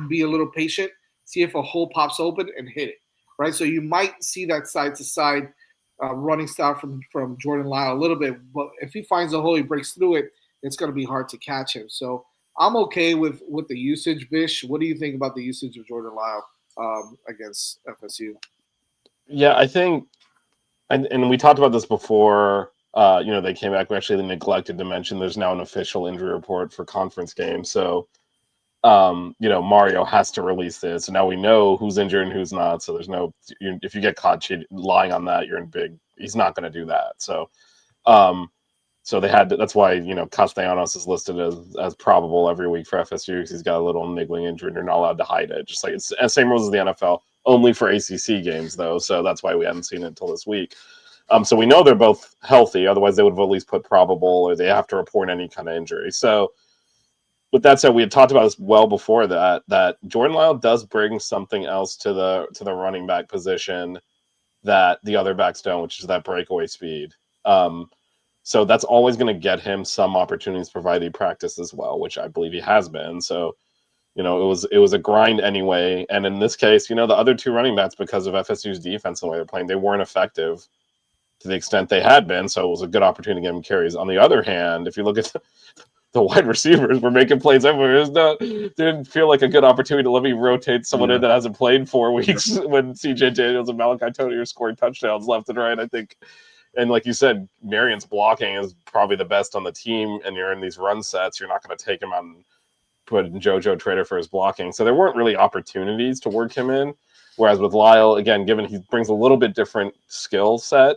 be a little patient, see if a hole pops open and hit it, right? So you might see that side-to-side running style from Jordan Lyle a little bit, but if he finds a hole, he breaks through it, it's going to be hard to catch him. So I'm okay with the usage, Bish. What do you think about the usage of Jordan Lyle against FSU? Yeah, I think, and we talked about this before. They came back. We actually neglected to mention there's now an official injury report for conference games. So, Mario has to release this. So now we know who's injured and who's not. So there's no, if you get caught lying on that, you're in big. He's not going to do that. So, so they had to, that's why, Castellanos is listed as probable every week for FSU because he's got a little niggling injury and you're not allowed to hide it. Just like it's same rules as the NFL, only for ACC games though. So that's why we hadn't seen it until this week. So we know they're both healthy. Otherwise they would have at least put probable or they have to report any kind of injury. So with that said, we had talked about this well before that Jordan Lyle does bring something else to the running back position that the other backs don't, which is that breakaway speed. So that's always going to get him some opportunities provided he practice as well, which I believe he has been. So, it was a grind anyway. And in this case, the other two running backs, because of FSU's defense and the way they're playing, they weren't effective to the extent they had been. So it was a good opportunity to get him carries. On the other hand, if you look at the wide receivers were making plays everywhere. Didn't feel like a good opportunity to let me rotate someone in that hasn't played in 4 weeks when CJ Daniels and Malachi Tony are scoring touchdowns left and right. I think, and like you said, Marion's blocking is probably the best on the team, and you're in these run sets. You're not going to take him out and put in JoJo Trader for his blocking. So there weren't really opportunities to work him in. Whereas with Lyle, again, given he brings a little bit different skill set,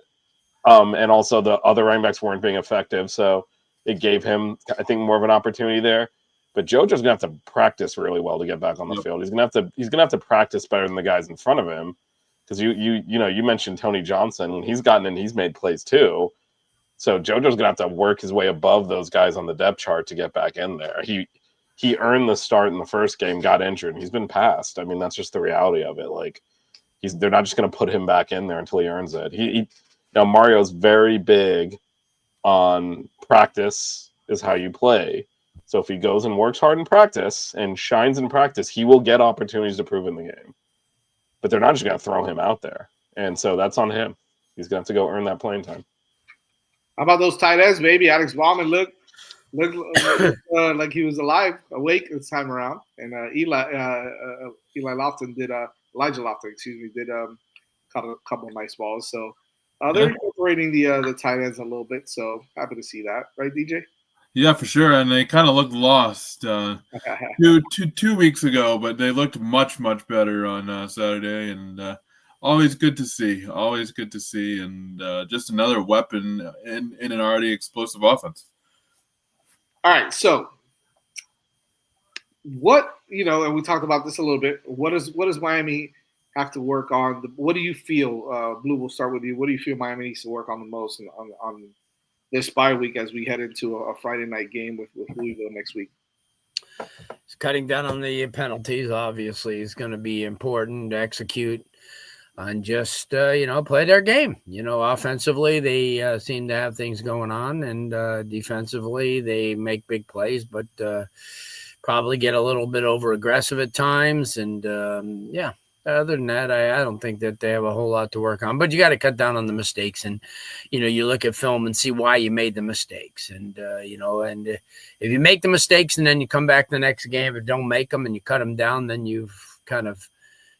and also the other running backs weren't being effective. So it gave him, I think, more of an opportunity there. But JoJo's gonna have to practice really well to get back on the field. He's gonna have to practice better than the guys in front of him. Because you mentioned Tony Johnson. When he's gotten in, he's made plays too. So JoJo's gonna have to work his way above those guys on the depth chart to get back in there. He earned the start in the first game, got injured, and he's been passed. I mean, that's just the reality of it. Like they're not just gonna put him back in there until he earns it. Mario's very big on practice is how you play. So if he goes and works hard in practice and shines in practice, he will get opportunities to prove in the game. But they're not just going to throw him out there. And so that's on him. He's going to have to go earn that playing time. How about those tight ends, baby? Alex Bauman looked like he was awake this time around. And Elijah Lofton did caught a couple of nice balls. So they're incorporating the tight ends a little bit, so happy to see that, right, DJ? Yeah, for sure. And they kind of looked lost 2 weeks ago, but they looked much, much better on Saturday. And always good to see. Always good to see. And just another weapon in an already explosive offense. All right, so what, and we talked about this a little bit, what does Miami have to work on? What do you feel, Blue, we'll start with you. What do you feel Miami needs to work on the most on this bye week as we head into a Friday night game with Louisville next week? Cutting down on the penalties, obviously, is going to be important to execute and just, play their game. Offensively, they seem to have things going on, and defensively, they make big plays, but probably get a little bit over-aggressive at times, and, other than that, I don't think that they have a whole lot to work on. But you got to cut down on the mistakes, and you look at film and see why you made the mistakes, and if you make the mistakes and then you come back the next game, if you don't make them and you cut them down, then you've kind of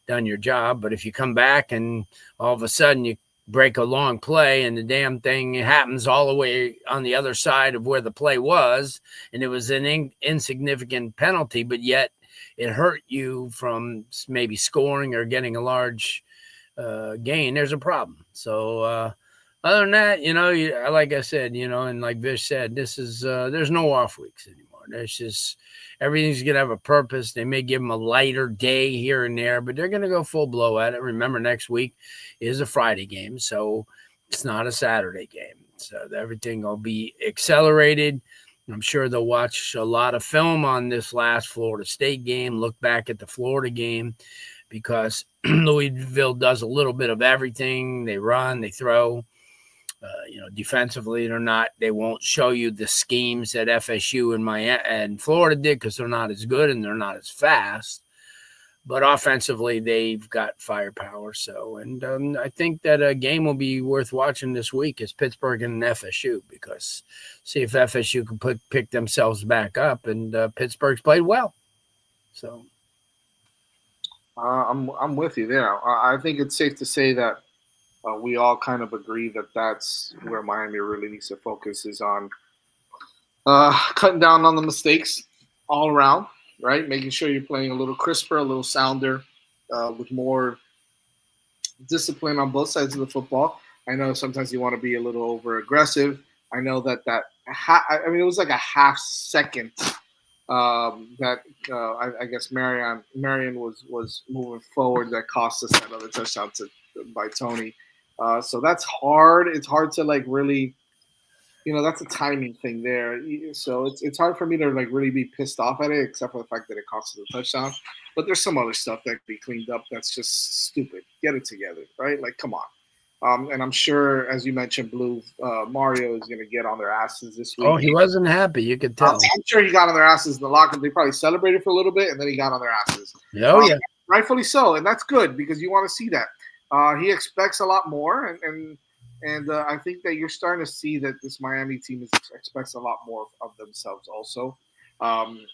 done your job. But if you come back and all of a sudden you break a long play and the damn thing happens all the way on the other side of where the play was, and it was an insignificant penalty, but yet it hurt you from maybe scoring or getting a large gain, there's a problem. So other than that, like I said, and like Vish said, this is there's no off weeks anymore. There's just everything's going to have a purpose. They may give them a lighter day here and there, but they're going to go full blow at it. Remember, next week is a Friday game, so it's not a Saturday game. So everything will be accelerated. I'm sure they'll watch a lot of film on this last Florida State game, look back at the Florida game, because Louisville does a little bit of everything. They run, they throw. Defensively, they won't show you the schemes that FSU and Florida did because they're not as good and they're not as fast. But offensively, they've got firepower. So, and I think that a game will be worth watching this week is Pittsburgh and FSU, because see if FSU can pick themselves back up. And Pittsburgh's played well. So I'm with you there. I think it's safe to say that we all kind of agree that that's where Miami really needs to focus, is on cutting down on the mistakes all around, right? Making sure you're playing a little crisper, a little sounder, with more discipline on both sides of the football. I know sometimes you want to be a little over aggressive. I know that it was like a half second that I guess Marion was moving forward that cost us that other touchdown by Tony. So that's hard. It's hard to like really, that's a timing thing there. So it's hard for me to like really be pissed off at it, except for the fact that it cost us a touchdown. But there's some other stuff that can be cleaned up that's just stupid. Get it together, right? Like, come on. And I'm sure, as you mentioned, Blue, Mario is going to get on their asses this week. Oh, he wasn't happy. You could tell. I'm sure he got on their asses in the locker room. They probably celebrated for a little bit, and then he got on their asses. Oh, yeah. Rightfully so, and that's good because you want to see that. He expects a lot more, and I think that you're starting to see that this Miami team expects a lot more of themselves also. I'm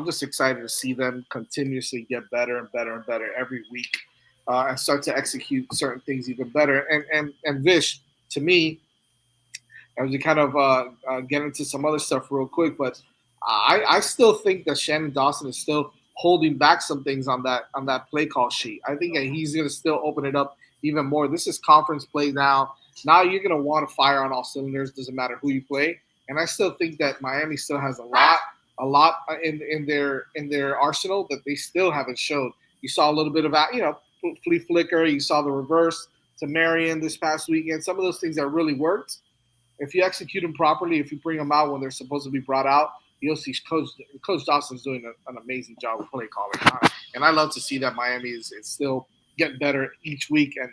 just excited to see them continuously get better and better and better every week, and start to execute certain things even better. And Vish, to me, as we kind of get into some other stuff real quick, but I still think that Shannon Dawson is still holding back some things on that play call sheet. I think that he's going to still open it up even more. This is conference play now. Now you're going to want to fire on all cylinders. Doesn't matter who you play. And I still think that Miami still has a lot in their arsenal that they still haven't showed. You saw a little bit of flea flicker. You saw the reverse to Marion this past weekend. Some of those things that really worked. If you execute them properly, if you bring them out when they're supposed to be brought out, you'll see Coach Dawson's doing an amazing job of play calling. And I love to see that Miami is still getting better each week. And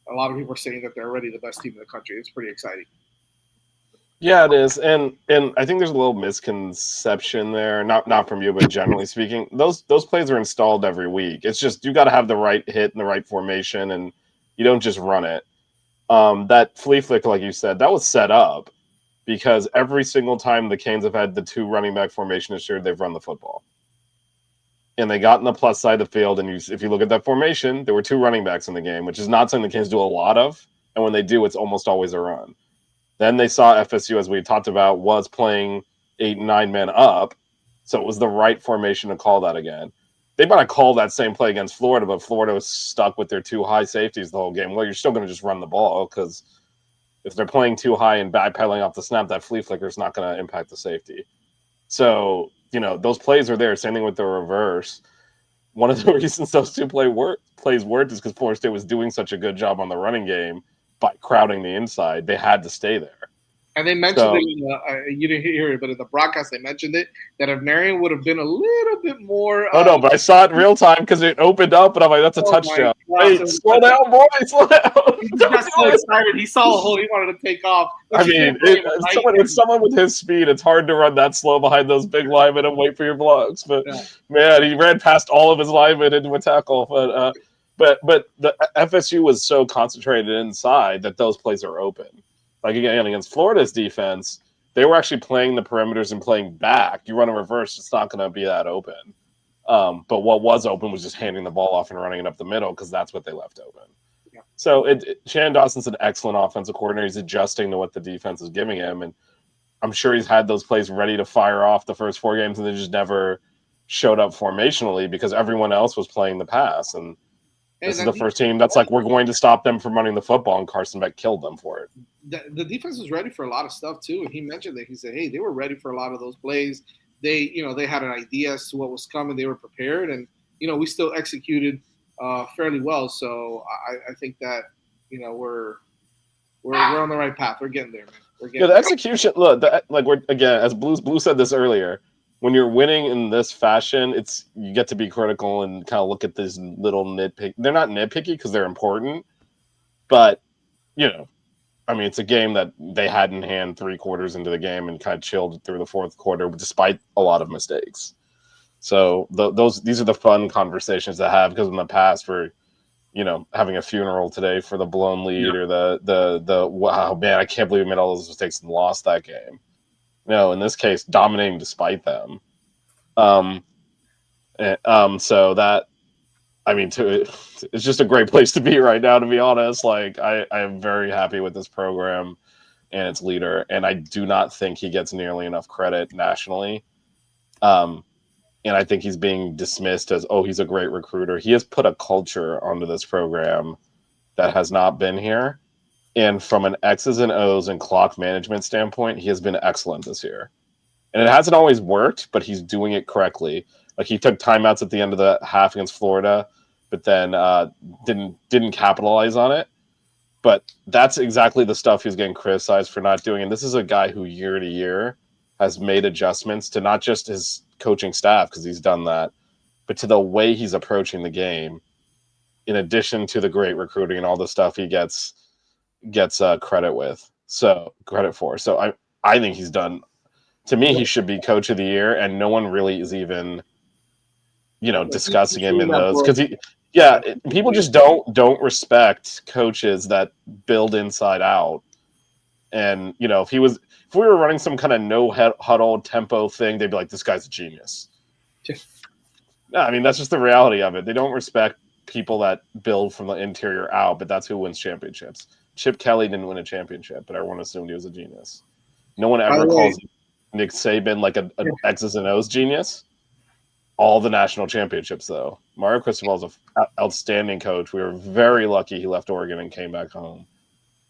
a lot of people are saying that they're already the best team in the country. It's pretty exciting. Yeah, it is. And I think there's a little misconception there, not from you, but generally speaking, those plays are installed every week. It's just you got to have the right hit and the right formation, and you don't just run it. That flea flick, like you said, that was set up because every single time the Canes have had the two running back formation this year, they've run the football. And they got in the plus side of the field, and if you look at that formation, there were two running backs in the game, which is not something the Canes do a lot of. And when they do, it's almost always a run. Then they saw FSU, as we talked about, was playing 8 and 9 men up. So it was the right formation to call that again. They might have called that same play against Florida, but Florida was stuck with their two high safeties the whole game. Well, you're still going to just run the ball because if they're playing too high and backpedaling off the snap, that flea flicker is not going to impact the safety. So, those plays are there. Same thing with the reverse. One of the reasons those two plays worked is because Florida State was doing such a good job on the running game by crowding the inside. They had to stay there. And they mentioned it. You didn't hear it, but in the broadcast they mentioned it that if Marion would have been a little bit more. Oh no! But I saw it in real time because it opened up, and I'm like, "That's a touchdown!" Hey, slow down, boy! Slow down! He got so excited. He saw a hole. He wanted to take off. I mean, with someone with his speed, it's hard to run that slow behind those big linemen and wait for your blocks. But man, he ran past all of his linemen into a tackle. But the FSU was so concentrated inside that those plays are open. Like again, against Florida's defense, they were actually playing the perimeters and playing back. You run a reverse, it's not going to be that open. But what was open was just handing the ball off and running it up the middle because that's what they left open. Yeah. So Shannon Dawson's an excellent offensive coordinator. He's adjusting to what the defense is giving him. And I'm sure he's had those plays ready to fire off the first 4 games, and they just never showed up formationally because everyone else was playing the pass. And this is the first team that's like, we're going to stop them from running the football, and Carson Beck killed them for it. The defense was ready for a lot of stuff too, and he mentioned that. He said, "Hey, they were ready for a lot of those plays. They had an idea as to what was coming. They were prepared, and we still executed fairly well. So I think that we're on the right path. We're getting there, man. We're getting the execution. Look, we're again, as Blue said this earlier. When you're winning in this fashion, you get to be critical and kind of look at these little nitpick. They're not nitpicky because they're important, but it's a game that they had in hand 3 quarters into the game and kind of chilled through the 4th quarter, despite a lot of mistakes. So these are the fun conversations to have, because in the past we're, having a funeral today for the blown lead, or the wow, man, I can't believe we made all those mistakes and lost that game. No, in this case, dominating despite them. So that, it's just a great place to be right now, to be honest. Like, I am very happy with this program and its leader, and I do not think he gets nearly enough credit nationally. And I think he's being dismissed as, oh, he's a great recruiter. He has put a culture onto this program that has not been here. And from an X's and O's and clock management standpoint, he has been excellent this year. And it hasn't always worked, but he's doing it correctly. Like, he took timeouts at the end of the half against Florida, but then didn't capitalize on it. But that's exactly the stuff he's getting criticized for not doing. And this is a guy who year to year has made adjustments to not just his coaching staff, because he's done that, but to the way he's approaching the game, in addition to the great recruiting and all the stuff he gets credit for. So I think he's done. To me, he should be coach of the year, and no one really is even, discussing him in those, because people just don't respect coaches that build inside out. And if we were running some kind of no huddle tempo thing, they'd be like, this guy's a genius. No, I mean, that's just the reality of it. They don't respect people that build from the interior out, but that's who wins championships. Chip Kelly didn't win a championship, but everyone assumed he was a genius. No one ever calls Nick Saban like an X's and O's genius. All the national championships, though. Mario Cristobal is an outstanding coach. We were very lucky he left Oregon and came back home.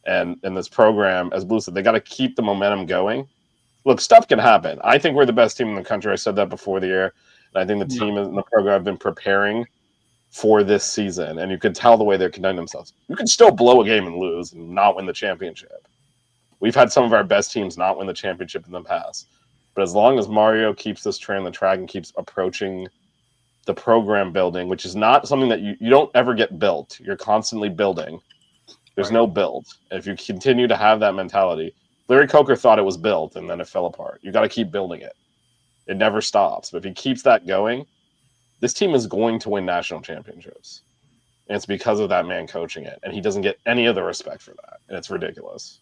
And in this program, as Blue said, they got to keep the momentum going. Look, stuff can happen. I think we're the best team in the country. I said that before the year. And I think the team in the program have been preparing for this season. And you can tell the way they're conducting themselves. You can still blow a game and lose and not win the championship. We've had some of our best teams not win the championship in the past. But as long as Mario keeps this train on the track and keeps approaching the program building, which is not something that you don't ever get built. You're constantly building. There's no build. And if you continue to have that mentality, Larry Coker thought it was built and then it fell apart. You got to keep building it. It never stops. But if he keeps that going, this team is going to win national championships. And it's because of that man coaching it. And he doesn't get any of the respect for that. And it's ridiculous.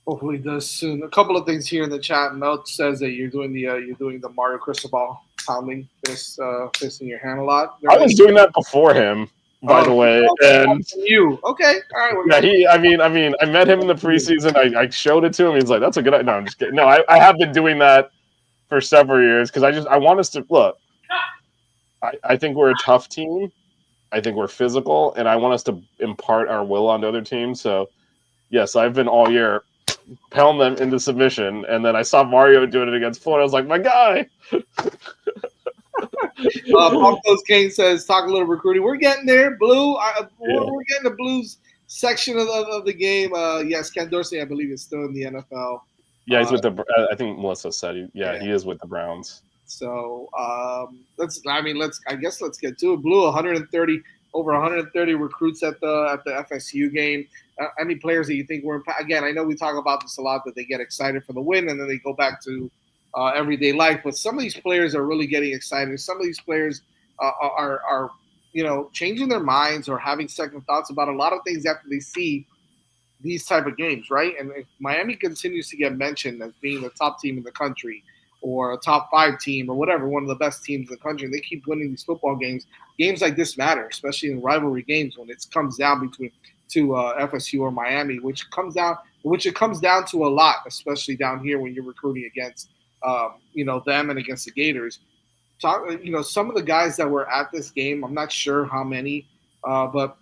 Hopefully he does soon. A couple of things here in the chat. Mel says that you're doing the Mario Cristobal pounding fist in your hand a lot. I was doing that before him, by the way. And you okay? All right. Yeah, I met him in the preseason. I showed it to him. He's like, "That's a good idea." No, I'm just kidding. No, I have been doing that for several years because I want us to look. I think we're a tough team. I think we're physical, and I want us to impart our will onto other teams. So, yes, I've been all year pound them into submission, and then I saw Mario doing it against Florida. I was like, my guy. Marcos Kane says, talk a little recruiting. We're getting there, Blue. We're getting the Blues section of the game. Yes, Ken Dorsey, I believe, is still in the NFL. Yeah, he's with the. I think Melissa said he is with the Browns. So let's get to it. Blue 130 over 130 recruits at the FSU game. Any players that you think were again? I know we talk about this a lot, that they get excited for the win and then they go back to everyday life. But some of these players are really getting excited. Some of these players are changing their minds or having second thoughts about a lot of things after they see these type of games, right? And if Miami continues to get mentioned as being the top team in the country or a top 5 team or whatever, one of the best teams in the country, and they keep winning these football games. Games like this matter, especially in rivalry games when it comes down between to FSU or Miami, which it comes down to a lot, especially down here when you're recruiting against them and against the Gators. Some of the guys that were at this game, I'm not sure how many, but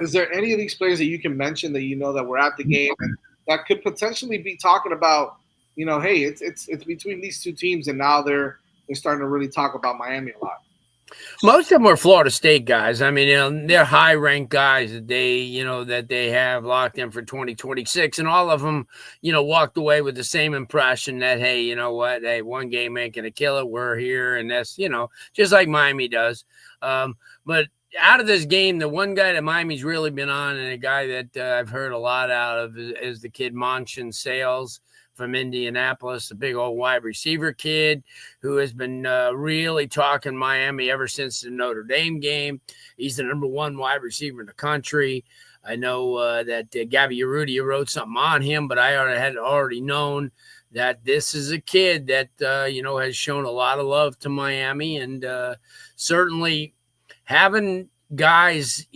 is there any of these players that you can mention that that were at the game and that could potentially be talking about, hey, it's between these two teams, and now they're starting to really talk about Miami a lot. Most of them are Florida State guys. I mean, they're high-ranked guys that they have locked in for 2026, and all of them, walked away with the same impression that, hey, you know what? Hey, one game ain't gonna kill it. We're here, and that's just like Miami does. But out of this game, the one guy that Miami's really been on, and a guy that I've heard a lot out of, is the kid Monson Sales from Indianapolis, the big old wide receiver kid who has been really talking Miami ever since the Notre Dame game. He's the number 1 wide receiver in the country. I know that Gabby Urrutia wrote something on him, but I had already known that this is a kid that, has shown a lot of love to Miami, and certainly having guys,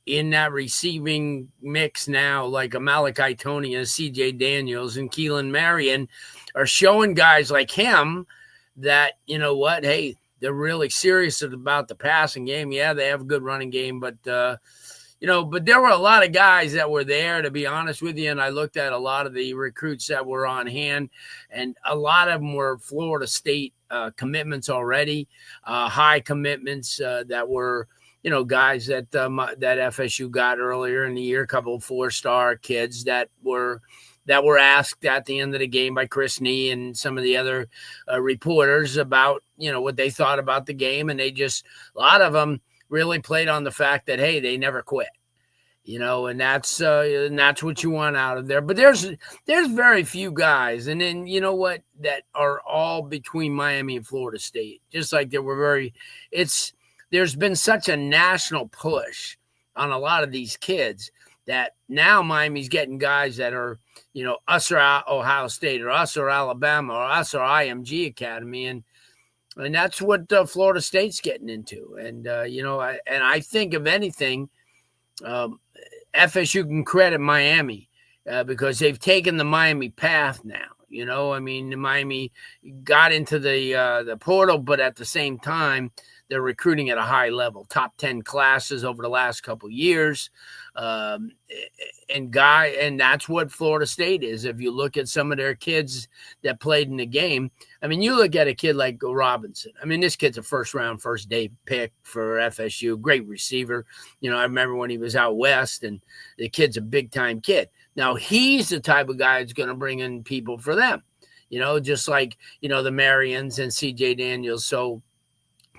in that receiving mix now, like a Malachi Tony and CJ Daniels and Keelan Marion are showing guys like him that, hey, they're really serious about the passing game. Yeah, they have a good running game, but but there were a lot of guys that were there, to be honest with you. And I looked at a lot of the recruits that were on hand, and a lot of them were Florida State commitments already, high commitments that were, guys that FSU got earlier in the year, a couple of 4-star kids that were asked at the end of the game by Chris Nee and some of the other reporters about, what they thought about the game. And a lot of them really played on the fact that, hey, they never quit, and that's what you want out of there. But there's very few guys, and then that are all between Miami and Florida State. Just like there's been such a national push on a lot of these kids that now Miami's getting guys that are, us or Ohio State or us or Alabama or us or IMG Academy, and that's what Florida State's getting into. And, I think, if anything, FSU can credit Miami because they've taken the Miami path now. Miami got into the portal, but at the same time, they're recruiting at a high level, top 10 classes over the last couple of years. And that's what Florida State is. If you look at some of their kids that played in the game, you look at a kid like Robinson. This kid's a first day pick for FSU, great receiver. I remember when he was out west, and the kid's a big time kid. Now he's the type of guy that's going to bring in people for them, just like, the Marions and CJ Daniels. So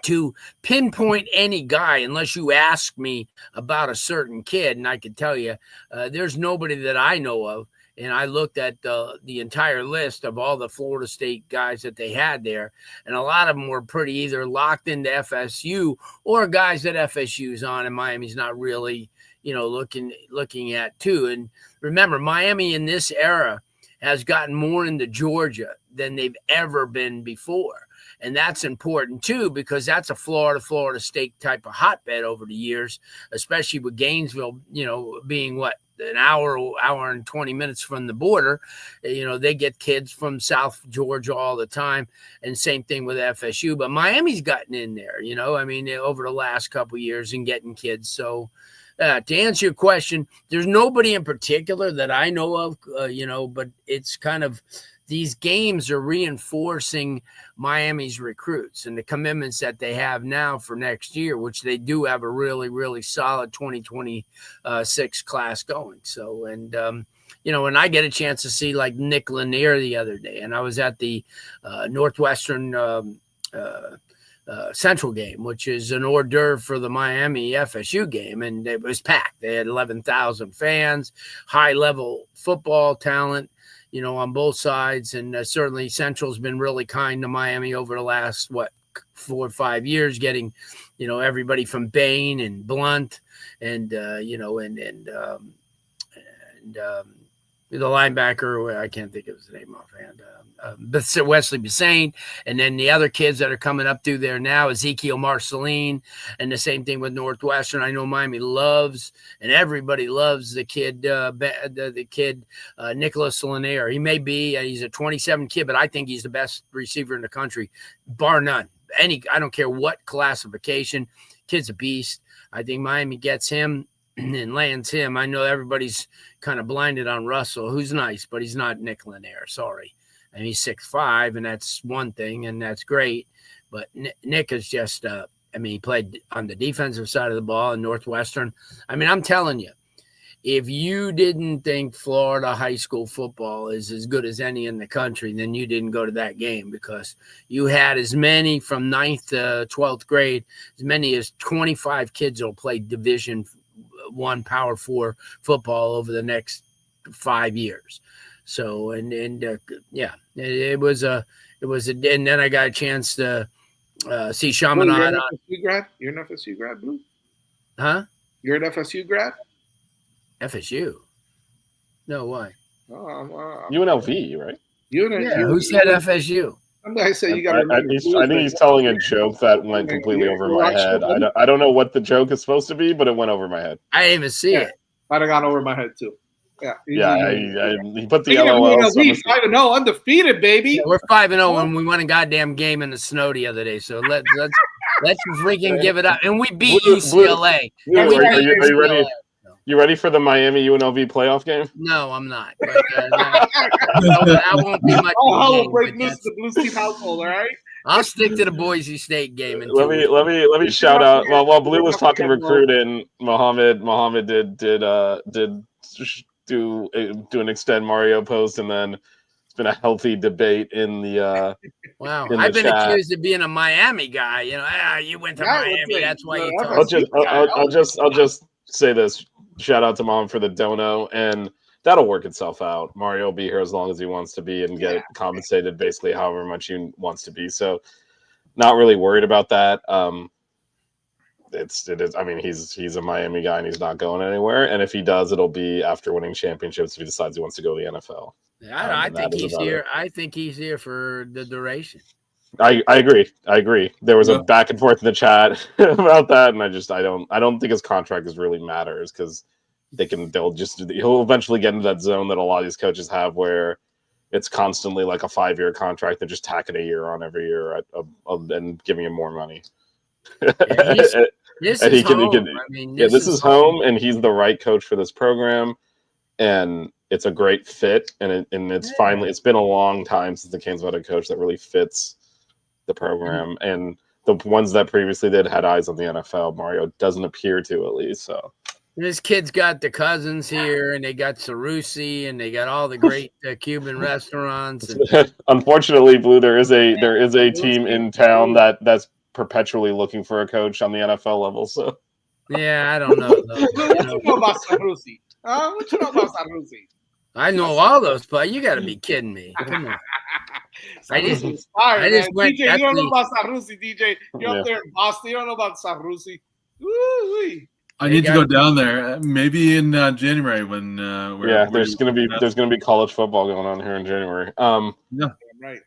to pinpoint any guy, unless you ask me about a certain kid, and I can tell you, there's nobody that I know of. And I looked at the entire list of all the Florida State guys that they had there, and a lot of them were pretty either locked into FSU or guys that FSU's on, and Miami's not really, looking at too. And remember, Miami in this era has gotten more into Georgia than they've ever been before. And that's important, too, because that's a Florida State type of hotbed over the years, especially with Gainesville, being an hour and 20 minutes from the border. They get kids from South Georgia all the time, and same thing with FSU. But Miami's gotten in there, over the last couple of years and getting kids. So to answer your question, there's nobody in particular that I know of, but it's kind of these games are reinforcing Miami's recruits and the commitments that they have now for next year, which they do have a really, really solid 2026 class going. So, and I get a chance to see like Nick Lanier the other day, and I was at the Northwestern Central game, which is an hors d'oeuvre for the Miami FSU game, and it was packed. They had 11,000 fans, high level football talent, on both sides. And certainly Central's been really kind to Miami over the last, 4 or 5 years, getting, everybody from Bain and Blunt and, the linebacker, I can't think of his name offhand, Wesley Bassane, and then the other kids that are coming up through there now, Ezekiel Marceline, and the same thing with Northwestern. I know Miami loves, and everybody loves the kid, Nicholas Lanier. He may be, he's a 27 kid, but I think he's the best receiver in the country, bar none. I don't care what classification, kid's a beast. I think Miami gets him and lands him. I know everybody's kind of blinded on Russell, who's nice, but he's not Nick Lanier. Sorry. And he's 6'5", and that's one thing, and that's great. But Nick is just, he played on the defensive side of the ball in Northwestern. I'm telling you, if you didn't think Florida high school football is as good as any in the country, then you didn't go to that game, because you had as many from 9th to 12th grade, as many as 25 kids will play Division I Power 4 football over the next 5 years. So yeah, it was and then I got a chance to see Chaminade. You're an FSU grad, Blue? Huh? You're an FSU grad? FSU? No, why? UNLV, right? Who said FSU? I say you got. I think he's telling a joke that went completely over my head. I don't know what the joke is supposed to be, but it went over my head. I didn't even see it. I'd have gone over my head too. Yeah, he put the LOL. 5-0, undefeated, baby. Yeah, we're 5-0, and we won a goddamn game in the snow the other day. So let's freaking give it up. And we beat UCLA. Are you ready? You ready for the Miami UNLV playoff game? No, I'm not. But, that won't be much. I'll break loose the Blue Team household. All right. I'll stick to the Boise State game. Let me shout out. While Blue was talking recruiting, Muhammad did do an extend Mario post, and then it's been a healthy debate in the. Wow, I've been accused of being a Miami guy. You went to Miami. That's why you. I'll just say this. Shout out to Mom for the dono, and that'll work itself out. Mario will be here as long as he wants to be and get compensated basically however much he wants to be. So not really worried about that. It is. I mean, he's a Miami guy and he's not going anywhere. And if he does, it'll be after winning championships if he decides he wants to go to the NFL. I think he's here. I think he's here for the duration. I agree. There was a back and forth in the chat about that, and I don't think his contract is really matters because he'll eventually get into that zone that a lot of these coaches have where it's constantly like a 5-year contract and just tacking a year on every year and giving him more money. This is home, and he's the right coach for this program, and it's a great fit, and it's finally. It's been a long time since the Canes had a coach that really fits the program, and the ones that previously did had eyes on the NFL. Mario doesn't appear to, at least. So this kid's got the cousins here, and they got Sarusi, and they got all the great Cuban restaurants. And... Unfortunately, Blue, there is a team in town that's perpetually looking for a coach on the NFL level. So yeah, I don't know. What you know about Sarusi? What you know about Sarusi? I know all those, but you got to be kidding me. Come on. I just went. DJ, you don't know about Sarusi, DJ. You're up there in Boston. You don't know about Sarusi. Woo-wee. I need to go down there, maybe in January when there's gonna be college football going on here in January. Right.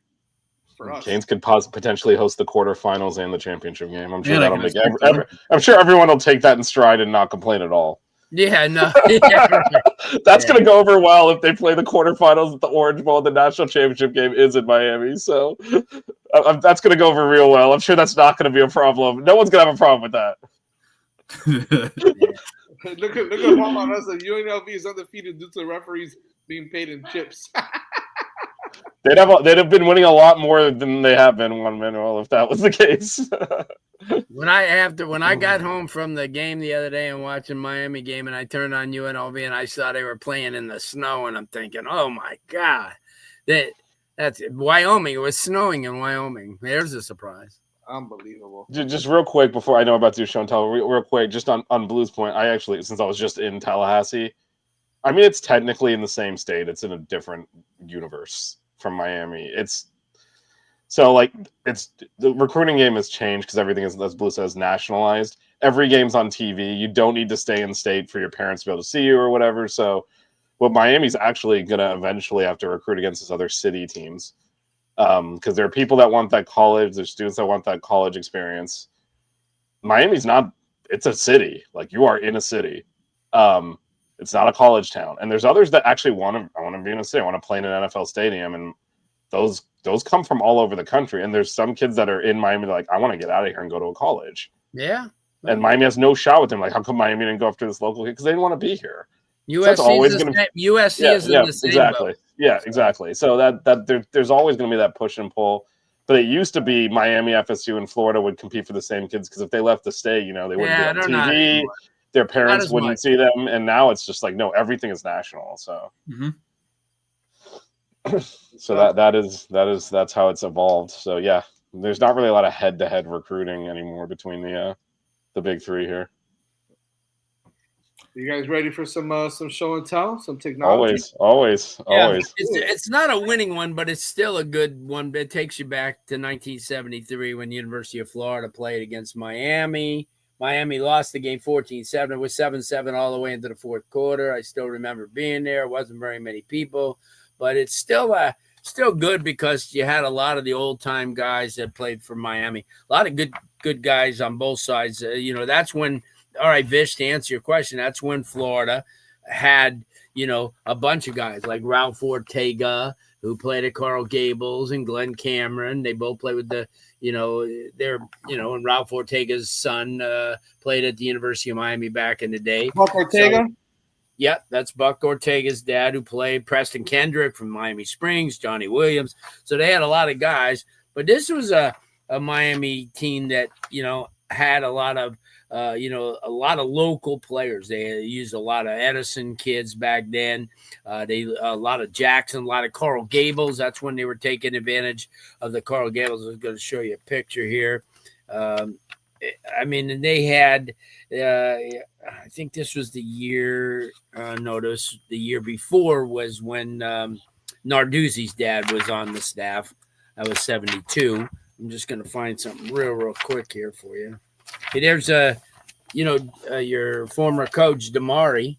For us, Canes could potentially host the quarterfinals and the championship game. I'm sure I'm sure everyone will take that in stride and not complain at all. Yeah, no. That's going to go over well if they play the quarterfinals at the Orange Bowl. The national championship game is in Miami. So that's going to go over real well. I'm sure that's not going to be a problem. No one's going to have a problem with that. Look at Juan Manessa. UNLV is undefeated due to referees being paid in chips. They'd have been winning a lot more than they have been, Juan Manuel, if that was the case. When I got home from the game the other day and watching Miami game, and I turned on UNLV and I saw they were playing in the snow, and I'm thinking, oh my God, that's Wyoming. It was snowing in Wyoming. There's a surprise. Unbelievable. Just real quick before I know about to do show and tell, real quick, just on Blue's point, I actually, since I was just in Tallahassee, I mean, it's technically in the same state. It's in a different universe from Miami. The recruiting game has changed because everything is, as Blue says, nationalized. Every game's on TV. You don't need to stay in state for your parents to be able to see you or whatever. So what Miami's actually going to eventually have to recruit against is other city teams. Because there are people that want that college. There's students that want that college experience. Miami's not, it's a city. Like, you are in a city. It's not a college town. And there's others that actually want to be in a city. I want to play in an NFL stadium. And those come from all over the country. And there's some kids that are in Miami like, I want to get out of here and go to a college. Yeah. And Miami has no shot with them. Like, how come Miami didn't go after this local kid? Because they didn't want to be here. USC is in the same exactly. boat. Yeah, exactly. So there's always going to be that push and pull. But it used to be Miami, FSU, and Florida would compete for the same kids because if they left the state, they wouldn't be on TV. Their parents wouldn't see them. And now it's just like, no, everything is national. So, so that's how it's evolved. So yeah, there's not really a lot of head-to-head recruiting anymore between the big three here. You guys ready for some show and tell, some technology? Always. It's not a winning one, but it's still a good one. It takes you back to 1973 when the University of Florida played against Miami. Miami lost the game 14-7. It was 7-7 all the way into the fourth quarter. I still remember being there. It wasn't very many people, but it's still good because you had a lot of the old-time guys that played for Miami. A lot of good guys on both sides. That's when – all right, Vish, to answer your question, that's when Florida had, a bunch of guys like Ralph Ortega, who played at Coral Gables, and Glenn Cameron. They both played with and Ralph Ortega's son played at the University of Miami back in the day. Buck Ortega? So, that's Buck Ortega's dad, who played. Preston Kendrick from Miami Springs, Johnny Williams. So they had a lot of guys. But this was a Miami team that, had a lot of local players. They used a lot of Edison kids back then. A lot of Jackson, a lot of Coral Gables. That's when they were taking advantage of the Coral Gables. I was going to show you a picture here. They had, I think this was the year, the year before was when Narduzzi's dad was on the staff. That was 72. I'm just going to find something real quick here for you. Hey, there's your former coach Damari.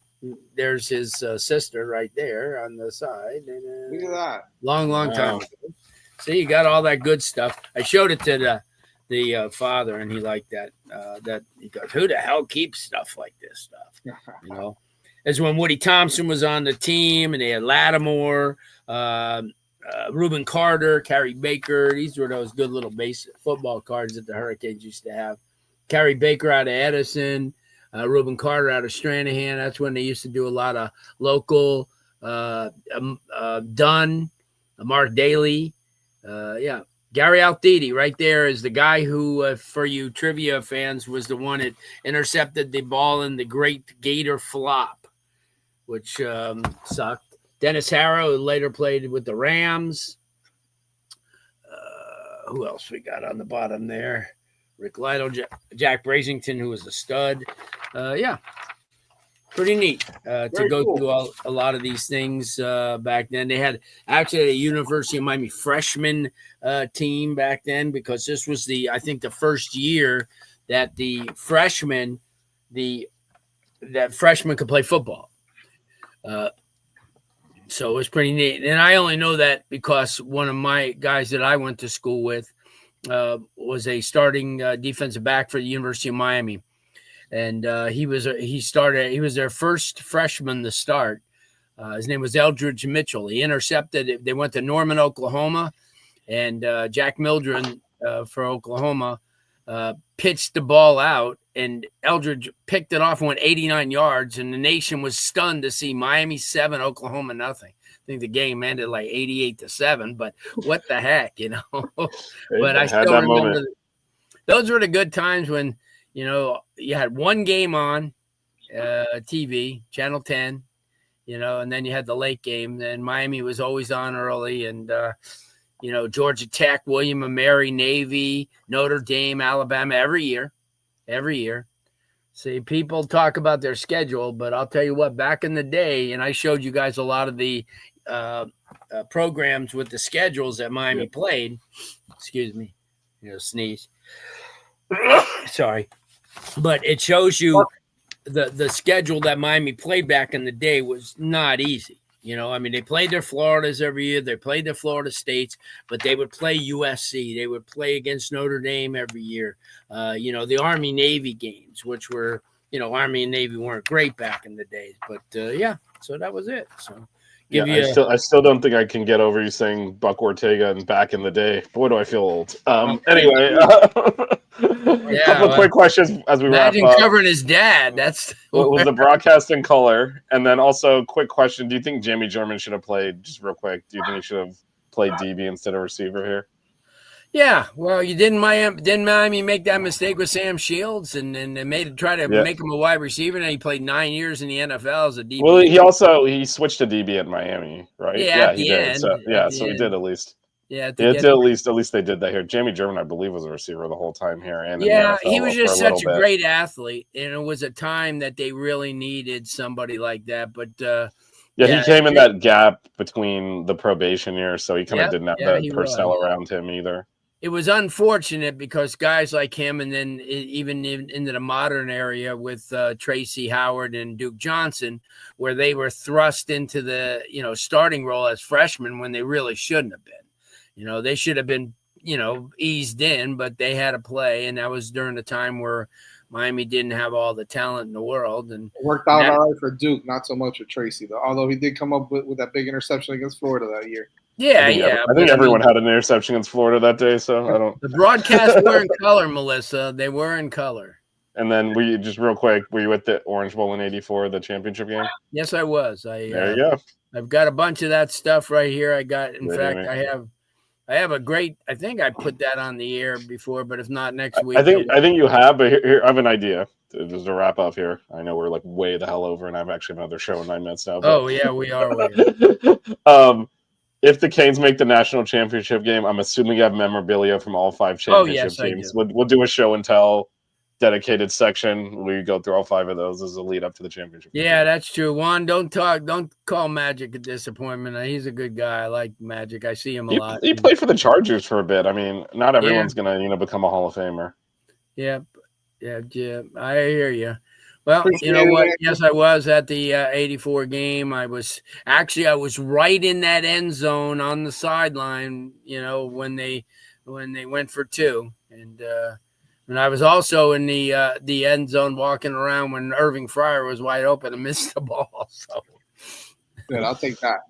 There's his sister right there on the side. Look at that. Long time ago. See, you got all that good stuff. I showed it to the father, and he liked that. That he goes, "Who the hell keeps stuff like this stuff?" As when Woody Thompson was on the team, and they had Lattimore, Reuben Carter, Carrie Baker. These were those good little base football cards that the Hurricanes used to have. Carrie Baker out of Edison, Reuben Carter out of Stranahan. That's when they used to do a lot of local. Dunn, Mark Daly. Gary Altidi right there is the guy who, for you trivia fans, was the one that intercepted the ball in the Great Gator Flop, which sucked. Dennis Harrow, who later played with the Rams. Who else we got on the bottom there? Rick Lytle, Jack Brasington, who was a stud. Pretty neat to go through a lot of these things back then. They had actually a University of Miami freshman team back then, because this was the first year that freshmen could play football. So it was pretty neat. And I only know that because one of my guys that I went to school with was a starting defensive back for the University of Miami. And he was their first freshman to start. His name was Eldridge Mitchell. He intercepted. They went to Norman, Oklahoma, and Jack Mildren for Oklahoma pitched the ball out, and Eldridge picked it off and went 89 yards, and the nation was stunned to see Miami 7, Oklahoma nothing. I think the game ended like 88-7, but what the heck, But I still remember those were the good times when, you had one game on TV, Channel 10, and then you had the late game, and Miami was always on early, and, Georgia Tech, William & Mary, Navy, Notre Dame, Alabama, every year. See, people talk about their schedule, but I'll tell you what, back in the day, and I showed you guys a lot of the programs with the schedules that Miami played. Excuse me, sneeze. Sorry. But it shows you the schedule that Miami played back in the day was not easy. They played their Floridas every year. They played their Florida States, but they would play USC. They would play against Notre Dame every year. The Army-Navy games, which were, Army and Navy weren't great back in the days. But, so that was it. So I still don't think I can get over you saying Buck Ortega and back in the day. Boy, do I feel old. Anyway, a couple of quick questions as we wrap up. Imagine covering his dad. That's was the broadcast in color, and then also quick question: do you think Jamie German should have played? Just real quick, do you think he should have played DB instead of receiver here? Yeah, well, didn't Miami make that mistake with Sam Shields and try to make him a wide receiver, and he played 9 years in the NFL as a DB. Well, he switched to DB at Miami, right? Yeah, at the end. So he did at least. Yeah, It's at least they did that here. Jamie German, I believe, was a receiver the whole time here, and yeah, he was just such a bit. great athlete, and it was a time that they really needed somebody like that. But he came in that gap between the probation years, so he kind of didn't have that personnel around him either. It was unfortunate because guys like him, and then even into the modern area with Tracy Howard and Duke Johnson, where they were thrust into the starting role as freshmen when they really shouldn't have been. They should have been eased in, but they had to play, and that was during the time where Miami didn't have all the talent in the world. And it worked out all right for Duke, not so much for Tracy though. Although he did come up with that big interception against Florida that year. Yeah, I think everyone had an interception against Florida that day, so I don't. The broadcasts were in color, Melissa. They were in color. And then just real quick, were you at the Orange Bowl in '84, the championship game? Yes, I was. There you go. I've got a bunch of that stuff right here. I have a great. I think I put that on the air before, but if not next week, I think you have. But here I have an idea. Just to wrap up here. I know we're like way the hell over, and I've actually another show in 9 minutes now. But... Oh yeah, we are. If the Canes make the national championship game, I'm assuming you have memorabilia from all 5 championship teams. We'll do a show and tell dedicated section. We go through all 5 of those as a lead up to the championship. Yeah, that's true. Juan, don't call Magic a disappointment. He's a good guy. I like Magic. I see him a lot. He played for the Chargers for a bit. I mean, not everyone's gonna become a Hall of Famer. Yeah. I hear you. Well, you know what? Yes, I was at the 84 game. I was right in that end zone on the sideline, when they went for 2. And I was also in the end zone walking around when Irving Fryer was wide open and missed the ball. So good, I'll take that.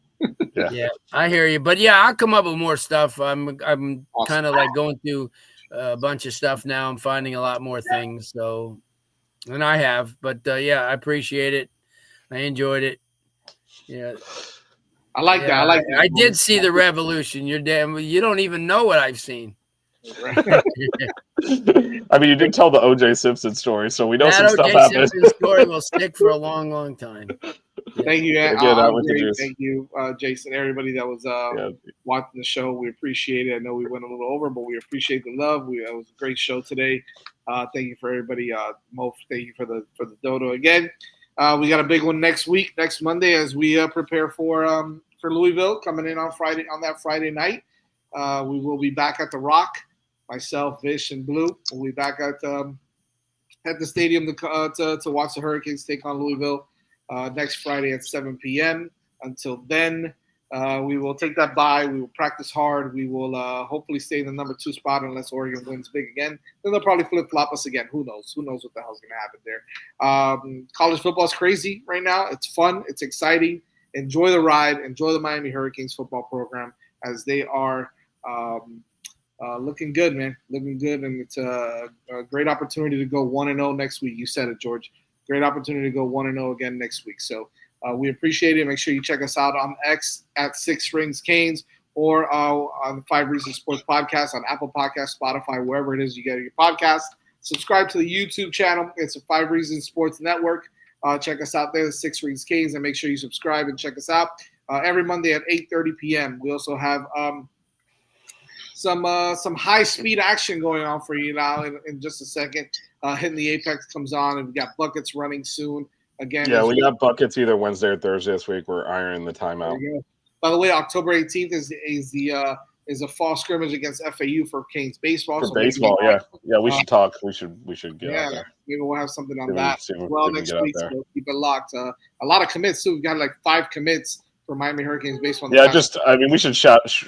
Yeah, I hear you. But yeah, I'll come up with more stuff. I'm awesome. Kind of like going through a bunch of stuff now. I'm finding a lot more things. So and I have, but I appreciate it. I enjoyed it. Yeah, I like that. I like that. I did see the revolution. You don't even know what I've seen. I mean, you did tell the O.J. Simpson story, so we know some stuff happened. O.J. Simpson story will stick for a long, long time. Thank you, thank you, Jason. Everybody that was watching the show, we appreciate it. I know we went a little over, but we appreciate the love. It was a great show today. Thank you for everybody. Mo, thank you for the dodo again. We got a big one next week, next Monday, as we prepare for Louisville coming in on that Friday night. We will be back at the Rock. Myself, Vish, and Blue will be back at the stadium to watch the Hurricanes take on Louisville next Friday at 7 p.m. Until then, we will take that bye. We will practice hard. We will hopefully stay in the number 2 spot unless Oregon wins big again. Then they'll probably flip-flop us again. Who knows? Who knows what the hell's going to happen there? College football is crazy right now. It's fun. It's exciting. Enjoy the ride. Enjoy the Miami Hurricanes football program as they are looking good, man. Looking good, and it's a great opportunity to go 1-0 next week. You said it, George. Great opportunity to go 1-0 again next week. So we appreciate it. Make sure you check us out on X at 6 Rings Canes or on the 5 Reasons Sports Podcast on Apple Podcasts, Spotify, wherever it is you get your podcast. Subscribe to the YouTube channel. It's a 5 Reasons Sports Network. Check us out there, 6 Rings Canes, and make sure you subscribe and check us out every Monday at 8:30 p.m. We also have some high-speed action going on for you now in just a second. Hitting the Apex comes on, and we got buckets running soon. Again, we got buckets either Wednesday or Thursday this week. We're ironing the timeout. By the way, October 18th is a fall scrimmage against FAU for Canes baseball. For baseball, we should talk. We should get out there. Maybe we'll have something on that as well next week. So keep it locked. A lot of commits too. We've got like 5 commits for Miami Hurricanes baseball. We should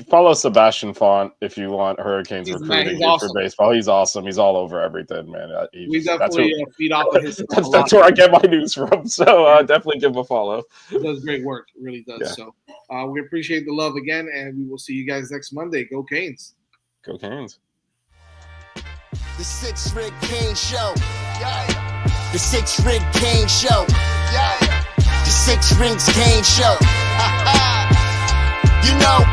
follow Sebastian Font if you want Hurricanes recruiting for baseball. He's awesome. He's all over everything, man. We definitely feed off of his. That's where I get my news from. So definitely give him a follow. He does great work. It really does. Yeah. So we appreciate the love again, and we will see you guys next Monday. Go Canes. Go Canes. The 6 Rig Kane Show. Yeah. The 6 Rig Kane Show. Yeah. The 6 Rings Kane Show. You know.